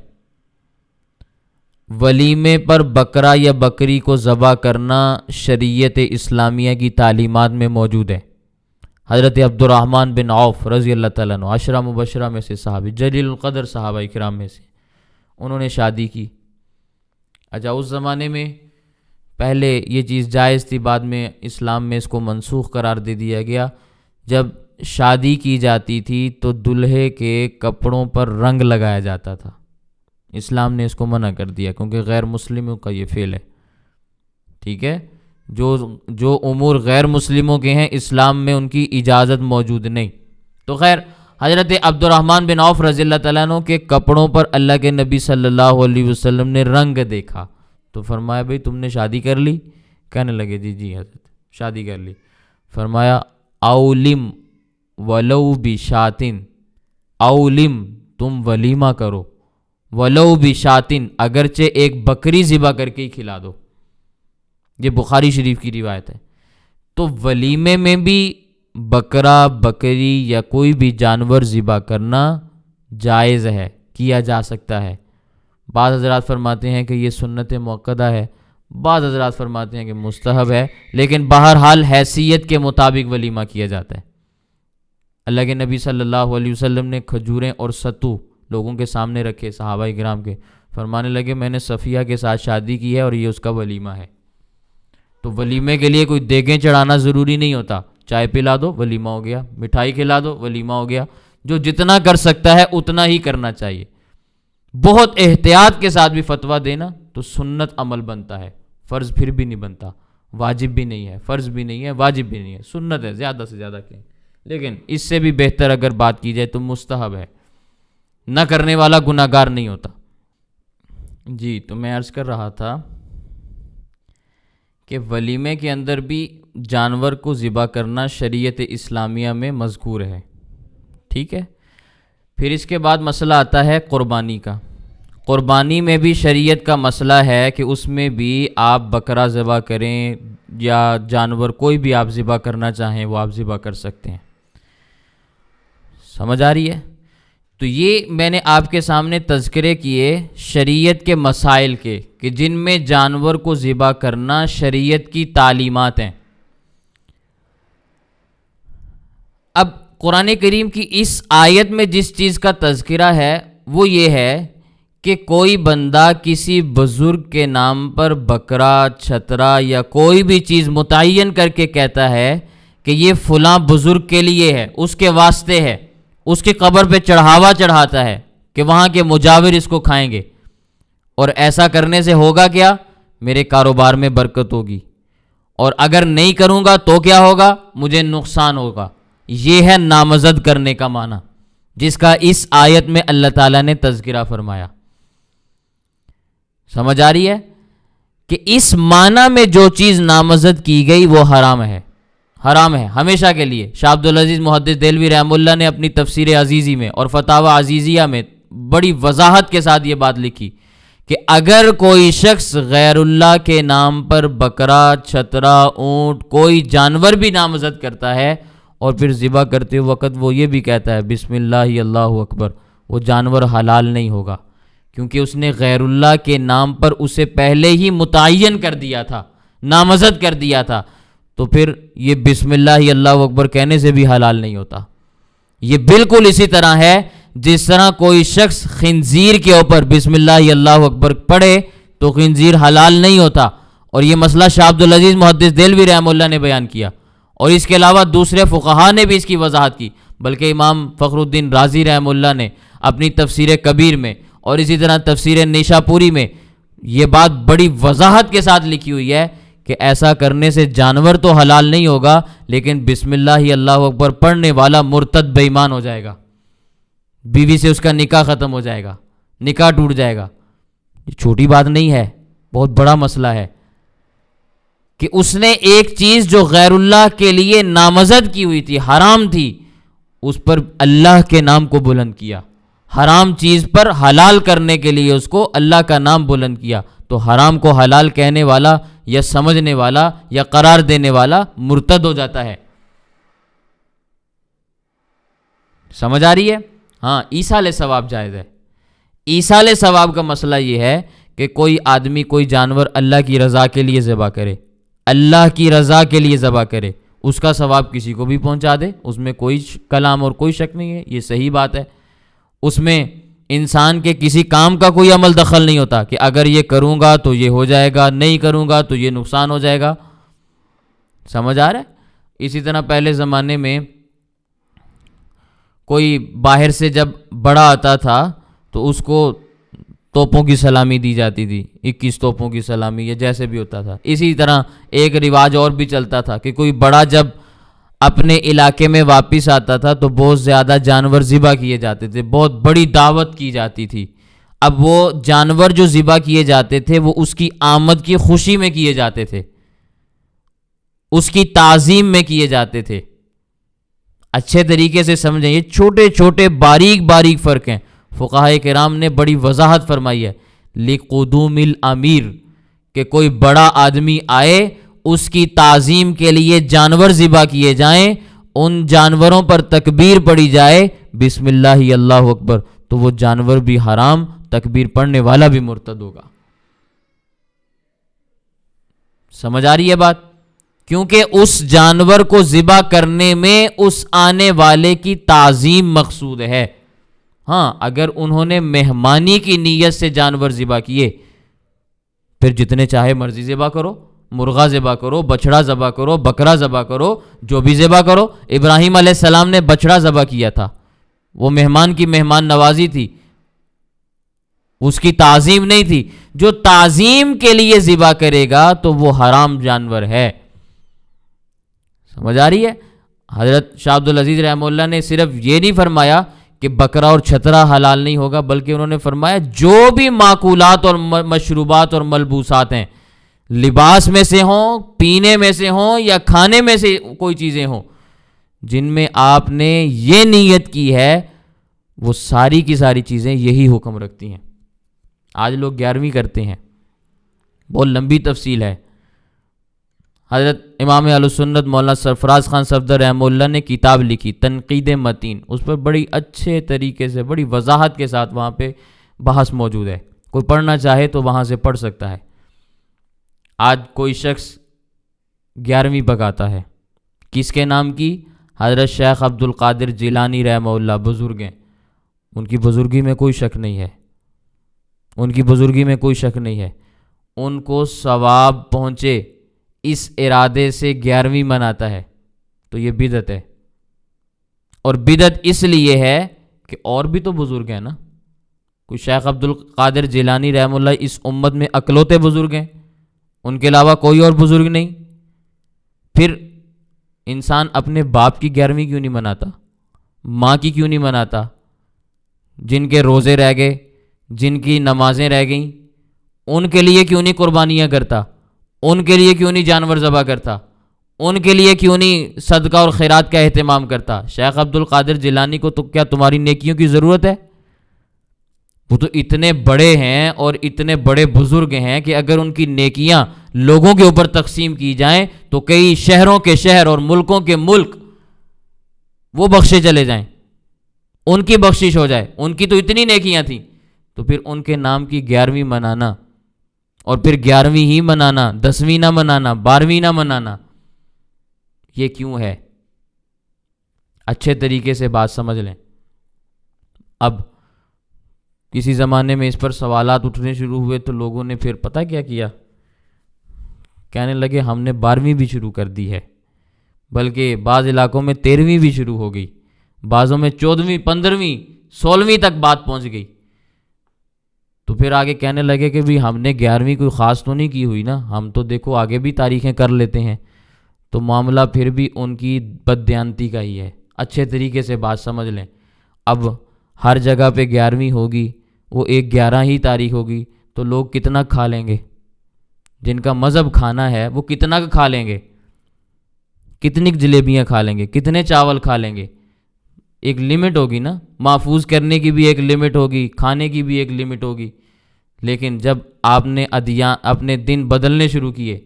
ولیمے پر بکرا یا بکری کو ذبح کرنا شریعت اسلامیہ کی تعلیمات میں موجود ہے۔ حضرت عبد الرحمن بن عوف رضی اللہ تعالیٰ عنہ عشرہ مبشرہ میں سے صحابی، جلیل القدر صحابہ کرام میں سے، انہوں نے شادی کی۔ اچھا، اس زمانے میں پہلے یہ چیز جائز تھی، بعد میں اسلام میں اس کو منسوخ قرار دے دیا گیا۔ جب شادی کی جاتی تھی تو دلہے کے کپڑوں پر رنگ لگایا جاتا تھا، اسلام نے اس کو منع کر دیا کیونکہ غیر مسلموں کا یہ فعل ہے، ٹھیک ہے۔ جو امور غیر مسلموں کے ہیں اسلام میں ان کی اجازت موجود نہیں۔ تو خیر، حضرت عبد الرحمن بن عوف رضی اللہ تعالیٰ عنہ کے کپڑوں پر اللہ کے نبی صلی اللہ علیہ وسلم نے رنگ دیکھا تو فرمایا بھئی تم نے شادی کر لی؟ کہنے لگے جی جی حضرت شادی کر لی۔ فرمایا اولم ولو بشاتن، اولم تم ولیمہ کرو، ولو بشاتن اگرچہ ایک بکری ذبح کر کے ہی کھلا دو۔ یہ بخاری شریف کی روایت ہے۔ تو ولیمے میں بھی بکرا، بکری یا کوئی بھی جانور ذبح کرنا جائز ہے، کیا جا سکتا ہے۔ بعض حضرات فرماتے ہیں کہ یہ سنت مؤکدہ ہے، بعض حضرات فرماتے ہیں کہ مستحب ہے، لیکن بہرحال حیثیت کے مطابق ولیمہ کیا جاتا ہے۔ اللہ کے نبی صلی اللہ علیہ وسلم نے کھجوریں اور ستو لوگوں کے سامنے رکھے، صحابہ کرام کے، فرمانے لگے میں نے صفیہ کے ساتھ شادی کی ہے اور یہ اس کا ولیمہ ہے۔ تو ولیمے کے لیے کوئی دیگیں چڑھانا ضروری نہیں ہوتا، چائے پلا دو ولیمہ ہو گیا، مٹھائی کھلا دو ولیمہ ہو گیا۔ جو جتنا کر سکتا ہے اتنا ہی کرنا چاہیے۔ بہت احتیاط کے ساتھ بھی فتویٰ دینا تو سنت عمل بنتا ہے، فرض پھر بھی نہیں بنتا، واجب بھی نہیں ہے، فرض بھی نہیں ہے، واجب بھی نہیں ہے، سنت ہے، زیادہ سے زیادہ کہیں، لیکن اس سے بھی بہتر اگر بات کی جائے تو مستحب ہے، نہ کرنے والا گناہ گار نہیں ہوتا۔ جی، تو میں عرض کر رہا تھا کہ ولیمے کے اندر بھی جانور کو ذبح کرنا شریعت اسلامیہ میں مذکور ہے، ٹھیک ہے۔ پھر اس کے بعد مسئلہ آتا ہے قربانی کا۔ قربانی میں بھی شریعت کا مسئلہ ہے کہ اس میں بھی آپ بکرا ذبح کریں یا جانور کوئی بھی آپ ذبح کرنا چاہیں وہ آپ ذبح کر سکتے ہیں، سمجھ آ رہی ہے؟ تو یہ میں نے آپ کے سامنے تذکرے کیے شریعت کے مسائل کے کہ جن میں جانور کو ذبح کرنا شریعت کی تعلیمات ہیں۔ اب قرآن کریم کی اس آیت میں جس چیز کا تذکرہ ہے وہ یہ ہے کہ کوئی بندہ کسی بزرگ کے نام پر بکرا، چھترا یا کوئی بھی چیز متعین کر کے کہتا ہے کہ یہ فلاں بزرگ کے لیے ہے، اس کے واسطے ہے، اس کی قبر پہ چڑھاوا چڑھاتا ہے کہ وہاں کے مجاور اس کو کھائیں گے، اور ایسا کرنے سے ہوگا کیا؟ میرے کاروبار میں برکت ہوگی، اور اگر نہیں کروں گا تو کیا ہوگا؟ مجھے نقصان ہوگا۔ یہ ہے نامزد کرنے کا معنی جس کا اس آیت میں اللہ تعالیٰ نے تذکرہ فرمایا۔ سمجھ آ رہی ہے کہ اس معنی میں جو چیز نامزد کی گئی وہ حرام ہے، حرام ہے ہمیشہ کے لیے۔ شاہ عبدالعزیز محدث دہلوی رحمہ اللہ نے اپنی تفسیر عزیزی میں اور فتاوی عزیزیہ میں بڑی وضاحت کے ساتھ یہ بات لکھی کہ اگر کوئی شخص غیر اللہ کے نام پر بکرا، چھترا، اونٹ، کوئی جانور بھی نامزد کرتا ہے اور پھر ذبح کرتے وقت وہ یہ بھی کہتا ہے بسم اللہ اللہ اکبر، وہ جانور حلال نہیں ہوگا، کیونکہ اس نے غیر اللہ کے نام پر اسے پہلے ہی متعین کر دیا تھا، نامزد کر دیا تھا، تو پھر یہ بسم اللہ اللہ اکبر کہنے سے بھی حلال نہیں ہوتا۔ یہ بالکل اسی طرح ہے جس طرح کوئی شخص خنزیر کے اوپر بسم اللہ اللہ اکبر پڑھے تو خنزیر حلال نہیں ہوتا، اور یہ مسئلہ شاہ عبدالعزیز محدث دہلوی رحمہ اللہ نے بیان کیا، اور اس کے علاوہ دوسرے فقہا نے بھی اس کی وضاحت کی، بلکہ امام فخر الدین رازی رحمہ اللہ نے اپنی تفسیر کبیر میں اور اسی طرح تفسیر نیشاپوری میں یہ بات بڑی وضاحت کے ساتھ لکھی ہوئی ہے کہ ایسا کرنے سے جانور تو حلال نہیں ہوگا، لیکن بسم اللہ اللہ اکبر پڑھنے والا مرتد بے ایمان ہو جائے گا، بیوی سے اس کا نکاح ختم ہو جائے گا، نکاح ٹوٹ جائے گا۔ یہ چھوٹی بات نہیں ہے، بہت بڑا مسئلہ ہے کہ اس نے ایک چیز جو غیر اللہ کے لیے نامزد کی ہوئی تھی، حرام تھی، اس پر اللہ کے نام کو بلند کیا، حرام چیز پر حلال کرنے کے لیے اس کو اللہ کا نام بلند کیا، تو حرام کو حلال کہنے والا یا سمجھنے والا یا قرار دینے والا مرتد ہو جاتا ہے۔ سمجھ آ رہی ہے؟ ہاں، ایصال ثواب جائز ہے۔ ایصال ثواب کا مسئلہ یہ ہے کہ کوئی آدمی کوئی جانور اللہ کی رضا کے لیے ذبح کرے، اللہ کی رضا کے لیے ذبح کرے، اس کا ثواب کسی کو بھی پہنچا دے، اس میں کوئی کلام اور کوئی شک نہیں ہے، یہ صحیح بات ہے۔ اس میں انسان کے کسی کام کا کوئی عمل دخل نہیں ہوتا کہ اگر یہ کروں گا تو یہ ہو جائے گا، نہیں کروں گا تو یہ نقصان ہو جائے گا۔ سمجھ آ رہا ہے؟ اسی طرح پہلے زمانے میں کوئی باہر سے جب بڑا آتا تھا تو اس کو توپوں کی سلامی دی جاتی تھی، 21 توپوں کی سلامی، یا جیسے بھی ہوتا تھا۔ اسی طرح ایک رواج اور بھی چلتا تھا کہ کوئی بڑا جب اپنے علاقے میں واپس آتا تھا تو بہت زیادہ جانور ذبح کیے جاتے تھے، بہت بڑی دعوت کی جاتی تھی۔ اب وہ جانور جو ذبح کیے جاتے تھے وہ اس کی آمد کی خوشی میں کیے جاتے تھے، اس کی تعظیم میں کیے جاتے تھے۔ اچھے طریقے سے سمجھیں، یہ چھوٹے چھوٹے باریک باریک فرق ہیں۔ فقہائے کرام نے بڑی وضاحت فرمائی ہے لِقُدُومِ الْأَمِيرِ، کہ کوئی بڑا آدمی آئے، اس کی تعظیم کے لیے جانور ذبح کیے جائیں، ان جانوروں پر تکبیر پڑھی جائے، بسم اللہ اللہ اکبر، تو وہ جانور بھی حرام، تکبیر پڑھنے والا بھی مرتد ہوگا۔ سمجھ آ رہی ہے بات؟ کیونکہ اس جانور کو ذبح کرنے میں اس آنے والے کی تعظیم مقصود ہے۔ ہاں، اگر انہوں نے مہمانی کی نیت سے جانور ذبح کیے، پھر جتنے چاہے مرضی ذبح کرو، مرغا ذبح کرو، بچڑا ذبح کرو، بکرا ذبح کرو، جو بھی ذبح کرو۔ ابراہیم علیہ السلام نے بچڑا ذبح کیا تھا، وہ مہمان کی مہمان نوازی تھی، اس کی تعظیم نہیں تھی۔ جو تعظیم کے لیے ذبح کرے گا تو وہ حرام جانور ہے۔ سمجھ آ رہی ہے؟ حضرت شاہ عبد العزیز رحمہ اللہ نے صرف یہ نہیں فرمایا کہ بکرا اور چھترا حلال نہیں ہوگا، بلکہ انہوں نے فرمایا جو بھی معقولات اور مشروبات اور ملبوسات ہیں، لباس میں سے ہوں، پینے میں سے ہوں، یا کھانے میں سے کوئی چیزیں ہوں، جن میں آپ نے یہ نیت کی ہے، وہ ساری کی ساری چیزیں یہی حکم رکھتی ہیں۔ آج لوگ 11ویں کرتے ہیں، بہت لمبی تفصیل ہے۔ حضرت امام اہل سنت مولانا سرفراز خان صفدر رحمہ اللہ نے کتاب لکھی تنقید متین، اس پر بڑی اچھے طریقے سے بڑی وضاحت کے ساتھ وہاں پہ بحث موجود ہے، کوئی پڑھنا چاہے تو وہاں سے پڑھ سکتا ہے۔ آج کوئی شخص 11ویں پکاتا ہے، کس کے نام کی؟ حضرت شیخ عبد القادر جیلانی رحمہ اللہ، بزرگ ہیں، ان کی بزرگی میں کوئی شک نہیں ہے، ان کی بزرگی میں کوئی شک نہیں ہے، ان کو ثواب پہنچے اس ارادے سے 11ویں مناتا ہے تو یہ بدعت ہے۔ اور بدعت اس لیے ہے کہ اور بھی تو بزرگ ہیں نا، کوئی شیخ عبد القادر جیلانی رحمہ اللہ اس امت میں اکلوتے بزرگ ہیں، ان کے علاوہ کوئی اور بزرگ نہیں۔ پھر انسان اپنے باپ کی 11ویں کیوں نہیں مناتا، ماں کی کیوں نہیں مناتا، جن کے روزے رہ گئے، جن کی نمازیں رہ گئیں، ان کے لیے کیوں نہیں قربانیاں کرتا، ان کے لیے کیوں نہیں جانور ذبح کرتا، ان کے لیے کیوں نہیں صدقہ اور خیرات کا اہتمام کرتا؟ شیخ عبد القادر جیلانی کو تو کیا تمہاری نیکیوں کی ضرورت ہے؟ وہ تو اتنے بڑے ہیں اور اتنے بڑے بزرگ ہیں کہ اگر ان کی نیکیاں لوگوں کے اوپر تقسیم کی جائیں تو کئی شہروں کے شہر اور ملکوں کے ملک وہ بخشے چلے جائیں، ان کی بخشش ہو جائے، ان کی تو اتنی نیکیاں تھیں۔ تو پھر ان کے نام کی 11ویں منانا، اور پھر 11ویں ہی منانا، 10ویں نہ منانا، 12ویں نہ منانا، یہ کیوں ہے؟ اچھے طریقے سے بات سمجھ لیں۔ اب کسی زمانے میں اس پر سوالات اٹھنے شروع ہوئے تو لوگوں نے پھر پتہ کیا کیا، کہنے لگے ہم نے 12ویں بھی شروع کر دی ہے، بلکہ بعض علاقوں میں 13ویں بھی شروع ہو گئی، بعضوں میں 14ویں، 15ویں، 16ویں تک بات پہنچ گئی۔ تو پھر آگے کہنے لگے کہ بھی ہم نے 11ویں کوئی خاص تو نہیں کی ہوئی نا، ہم تو دیکھو آگے بھی تاریخیں کر لیتے ہیں۔ تو معاملہ پھر بھی ان کی بددیانتی کا ہی ہے۔ اچھے طریقے سے بات سمجھ لیں، اب ہر جگہ پہ 11ویں ہوگی، وہ ایک 11 ہی تاریخ ہوگی، تو لوگ کتنا کھا لیں گے؟ جن کا مذہب کھانا ہے وہ کتنا کھا لیں گے؟ کتنی جلیبیاں کھا لیں گے؟ کتنے چاول کھا لیں گے؟ ایک لمٹ ہوگی نا، محفوظ کرنے کی بھی ایک لمٹ ہوگی، کھانے کی بھی ایک لمٹ ہوگی۔ لیکن جب آپ نے اپنے دن بدلنے شروع کیے،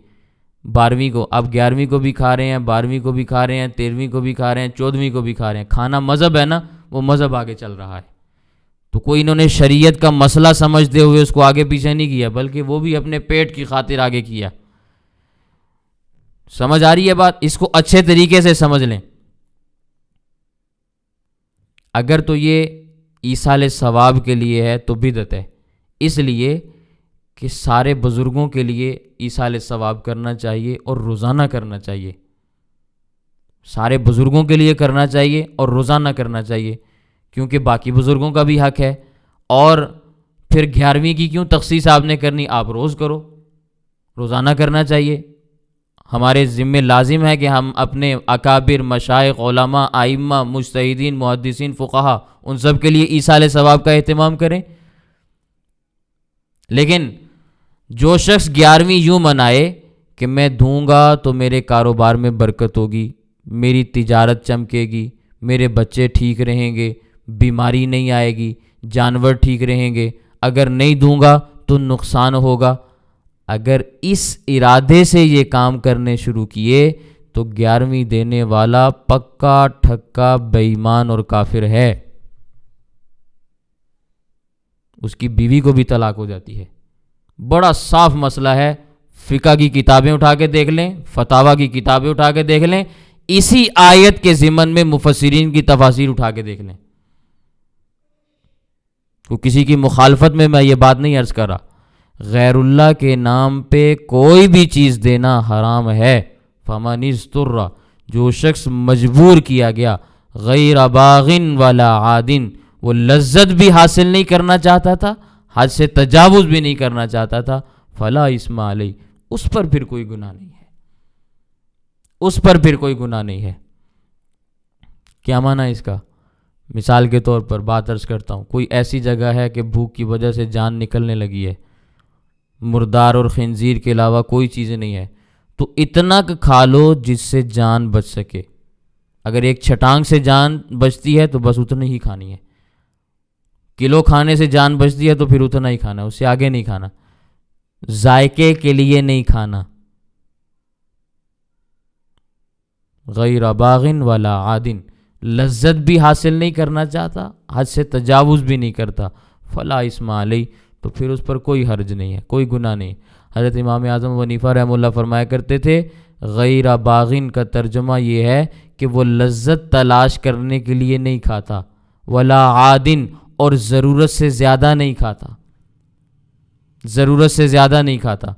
12ویں کو، اب 11ویں کو بھی کھا رہے ہیں، 12ویں کو بھی کھا رہے ہیں، 13ویں کو بھی کھا رہے ہیں، 14ویں کو بھی کھا رہے ہیں، کھانا مذہب ہے نا، وہ مذہب آگے چل رہا ہے۔ تو کوئی انہوں نے شریعت کا مسئلہ سمجھتے ہوئے اس کو آگے پیچھے نہیں کیا، بلکہ وہ بھی اپنے پیٹ کی خاطر آگے کیا۔ سمجھ آ رہی ہے بات؟ اس کو اچھے طریقے سے سمجھ لیں۔ اگر تو یہ ایصال ثواب کے لیے ہے تو بدعت ہے، اس لیے کہ سارے بزرگوں کے لیے ایصال ثواب کرنا چاہیے اور روزانہ کرنا چاہیے، سارے بزرگوں کے لیے کرنا چاہیے اور روزانہ کرنا چاہیے، کیونکہ باقی بزرگوں کا بھی حق ہے۔ اور پھر 11ویں کی کیوں تخصیص آپ نے کرنی؟ آپ روز کرو، روزانہ کرنا چاہیے۔ ہمارے ذمہ لازم ہے کہ ہم اپنے اکابر، مشائخ، علماء، ائمہ، مجتہدین، محدثین، فقہا، ان سب کے لیے ایصال ثواب کا اہتمام کریں۔ لیکن جو شخص 11ویں یوں منائے کہ میں دوں گا تو میرے کاروبار میں برکت ہوگی، میری تجارت چمکے گی، میرے بچے ٹھیک رہیں گے، بیماری نہیں آئے گی، جانور ٹھیک رہیں گے، اگر نہیں دوں گا تو نقصان ہوگا، اگر اس ارادے سے یہ کام کرنے شروع کیے تو 11ویں دینے والا پکا ٹھکا بے ایمان اور کافر ہے، اس کی بیوی کو بھی طلاق ہو جاتی ہے۔ بڑا صاف مسئلہ ہے، فقہ کی کتابیں اٹھا کے دیکھ لیں، فتاوی کی کتابیں اٹھا کے دیکھ لیں، اسی آیت کے ضمن میں مفسرین کی تفاسیر اٹھا کے دیکھ لیں۔ تو کسی کی مخالفت میں یہ بات نہیں عرض کر رہا، غیر اللہ کے نام پہ کوئی بھی چیز دینا حرام ہے۔ فمن اضطر، جو شخص مجبور کیا گیا، غیر باغ ولا عاد، وہ لذت بھی حاصل نہیں کرنا چاہتا تھا، حد سے تجاوز بھی نہیں کرنا چاہتا تھا، فلا اثم علیہ، اس پر پھر کوئی گناہ نہیں ہے، اس پر پھر کوئی گناہ نہیں ہے۔ کیا معنی اس کا؟ مثال کے طور پر بات عرض کرتا ہوں، کوئی ایسی جگہ ہے کہ بھوک کی وجہ سے جان نکلنے لگی ہے، مردار اور خنزیر کے علاوہ کوئی چیز نہیں ہے، تو اتنا کھا لو جس سے جان بچ سکے۔ اگر ایک چھٹانگ سے جان بچتی ہے تو بس اتنی ہی کھانی ہے، کلو کھانے سے جان بچتی ہے تو پھر اتنا ہی کھانا، اس سے آگے نہیں کھانا، ذائقے کے لیے نہیں کھانا۔ غیر باغ ولا عاد، لذت بھی حاصل نہیں کرنا چاہتا، حد سے تجاوز بھی نہیں کرتا، فلا اثم علیہ، تو پھر اس پر کوئی حرج نہیں ہے، کوئی گناہ نہیں۔ حضرت امام اعظم ابو حنیفہ رحمہ اللہ فرمایا کرتے تھے، غیر باغن کا ترجمہ یہ ہے کہ وہ لذت تلاش کرنے کے لیے نہیں کھاتا، ولا عادن، اور ضرورت سے زیادہ نہیں کھاتا، ضرورت سے زیادہ نہیں کھاتا۔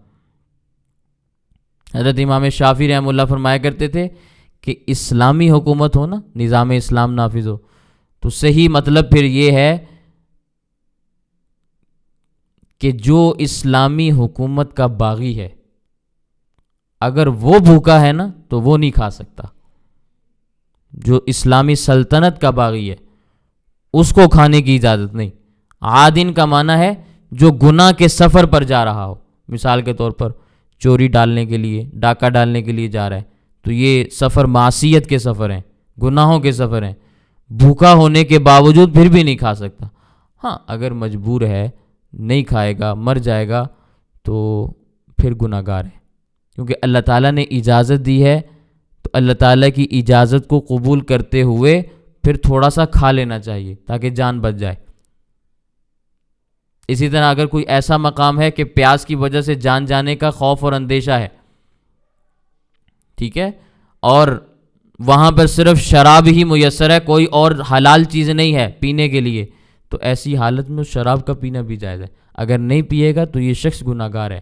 حضرت امام شافعی رحمہ اللہ فرمایا کرتے تھے کہ اسلامی حکومت ہو نا، نظام اسلام نافذ ہو، تو صحیح مطلب پھر یہ ہے کہ جو اسلامی حکومت کا باغی ہے، اگر وہ بھوکا ہے نا تو وہ نہیں کھا سکتا۔ جو اسلامی سلطنت کا باغی ہے اس کو کھانے کی اجازت نہیں۔ عادن کا معنی ہے جو گناہ کے سفر پر جا رہا ہو، مثال کے طور پر چوری ڈالنے کے لیے، ڈاکہ ڈالنے کے لیے جا رہا ہے، تو یہ سفر معصیت کے سفر ہیں، گناہوں کے سفر ہیں، بھوکا ہونے کے باوجود پھر بھی نہیں کھا سکتا۔ ہاں اگر مجبور ہے، نہیں کھائے گا، مر جائے گا، تو پھر گناہ گار ہے، کیونکہ اللہ تعالیٰ نے اجازت دی ہے، تو اللہ تعالیٰ کی اجازت کو قبول کرتے ہوئے پھر تھوڑا سا کھا لینا چاہیے تاکہ جان بچ جائے۔ اسی طرح اگر کوئی ایسا مقام ہے کہ پیاس کی وجہ سے جان جانے کا خوف اور اندیشہ ہے، ٹھیک ہے، اور وہاں پر صرف شراب ہی میسر ہے، کوئی اور حلال چیز نہیں ہے پینے کے لیے، تو ایسی حالت میں شراب کا پینا بھی جائز ہے۔ اگر نہیں پیے گا تو یہ شخص گناہ گار ہے،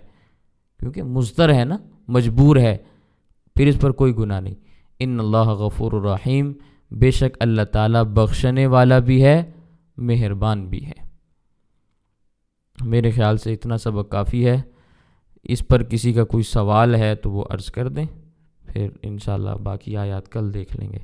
کیونکہ مضطر ہے نا، مجبور ہے، پھر اس پر کوئی گناہ نہیں۔ ان اللہ غفور الرحیم، بے شک اللہ تعالیٰ بخشنے والا بھی ہے، مہربان بھی ہے۔ میرے خیال سے اتنا سبق کافی ہے، اس پر کسی کا کوئی سوال ہے تو وہ عرض کر دیں، پھر انشاءاللہ باقی آیات کل دیکھ لیں گے۔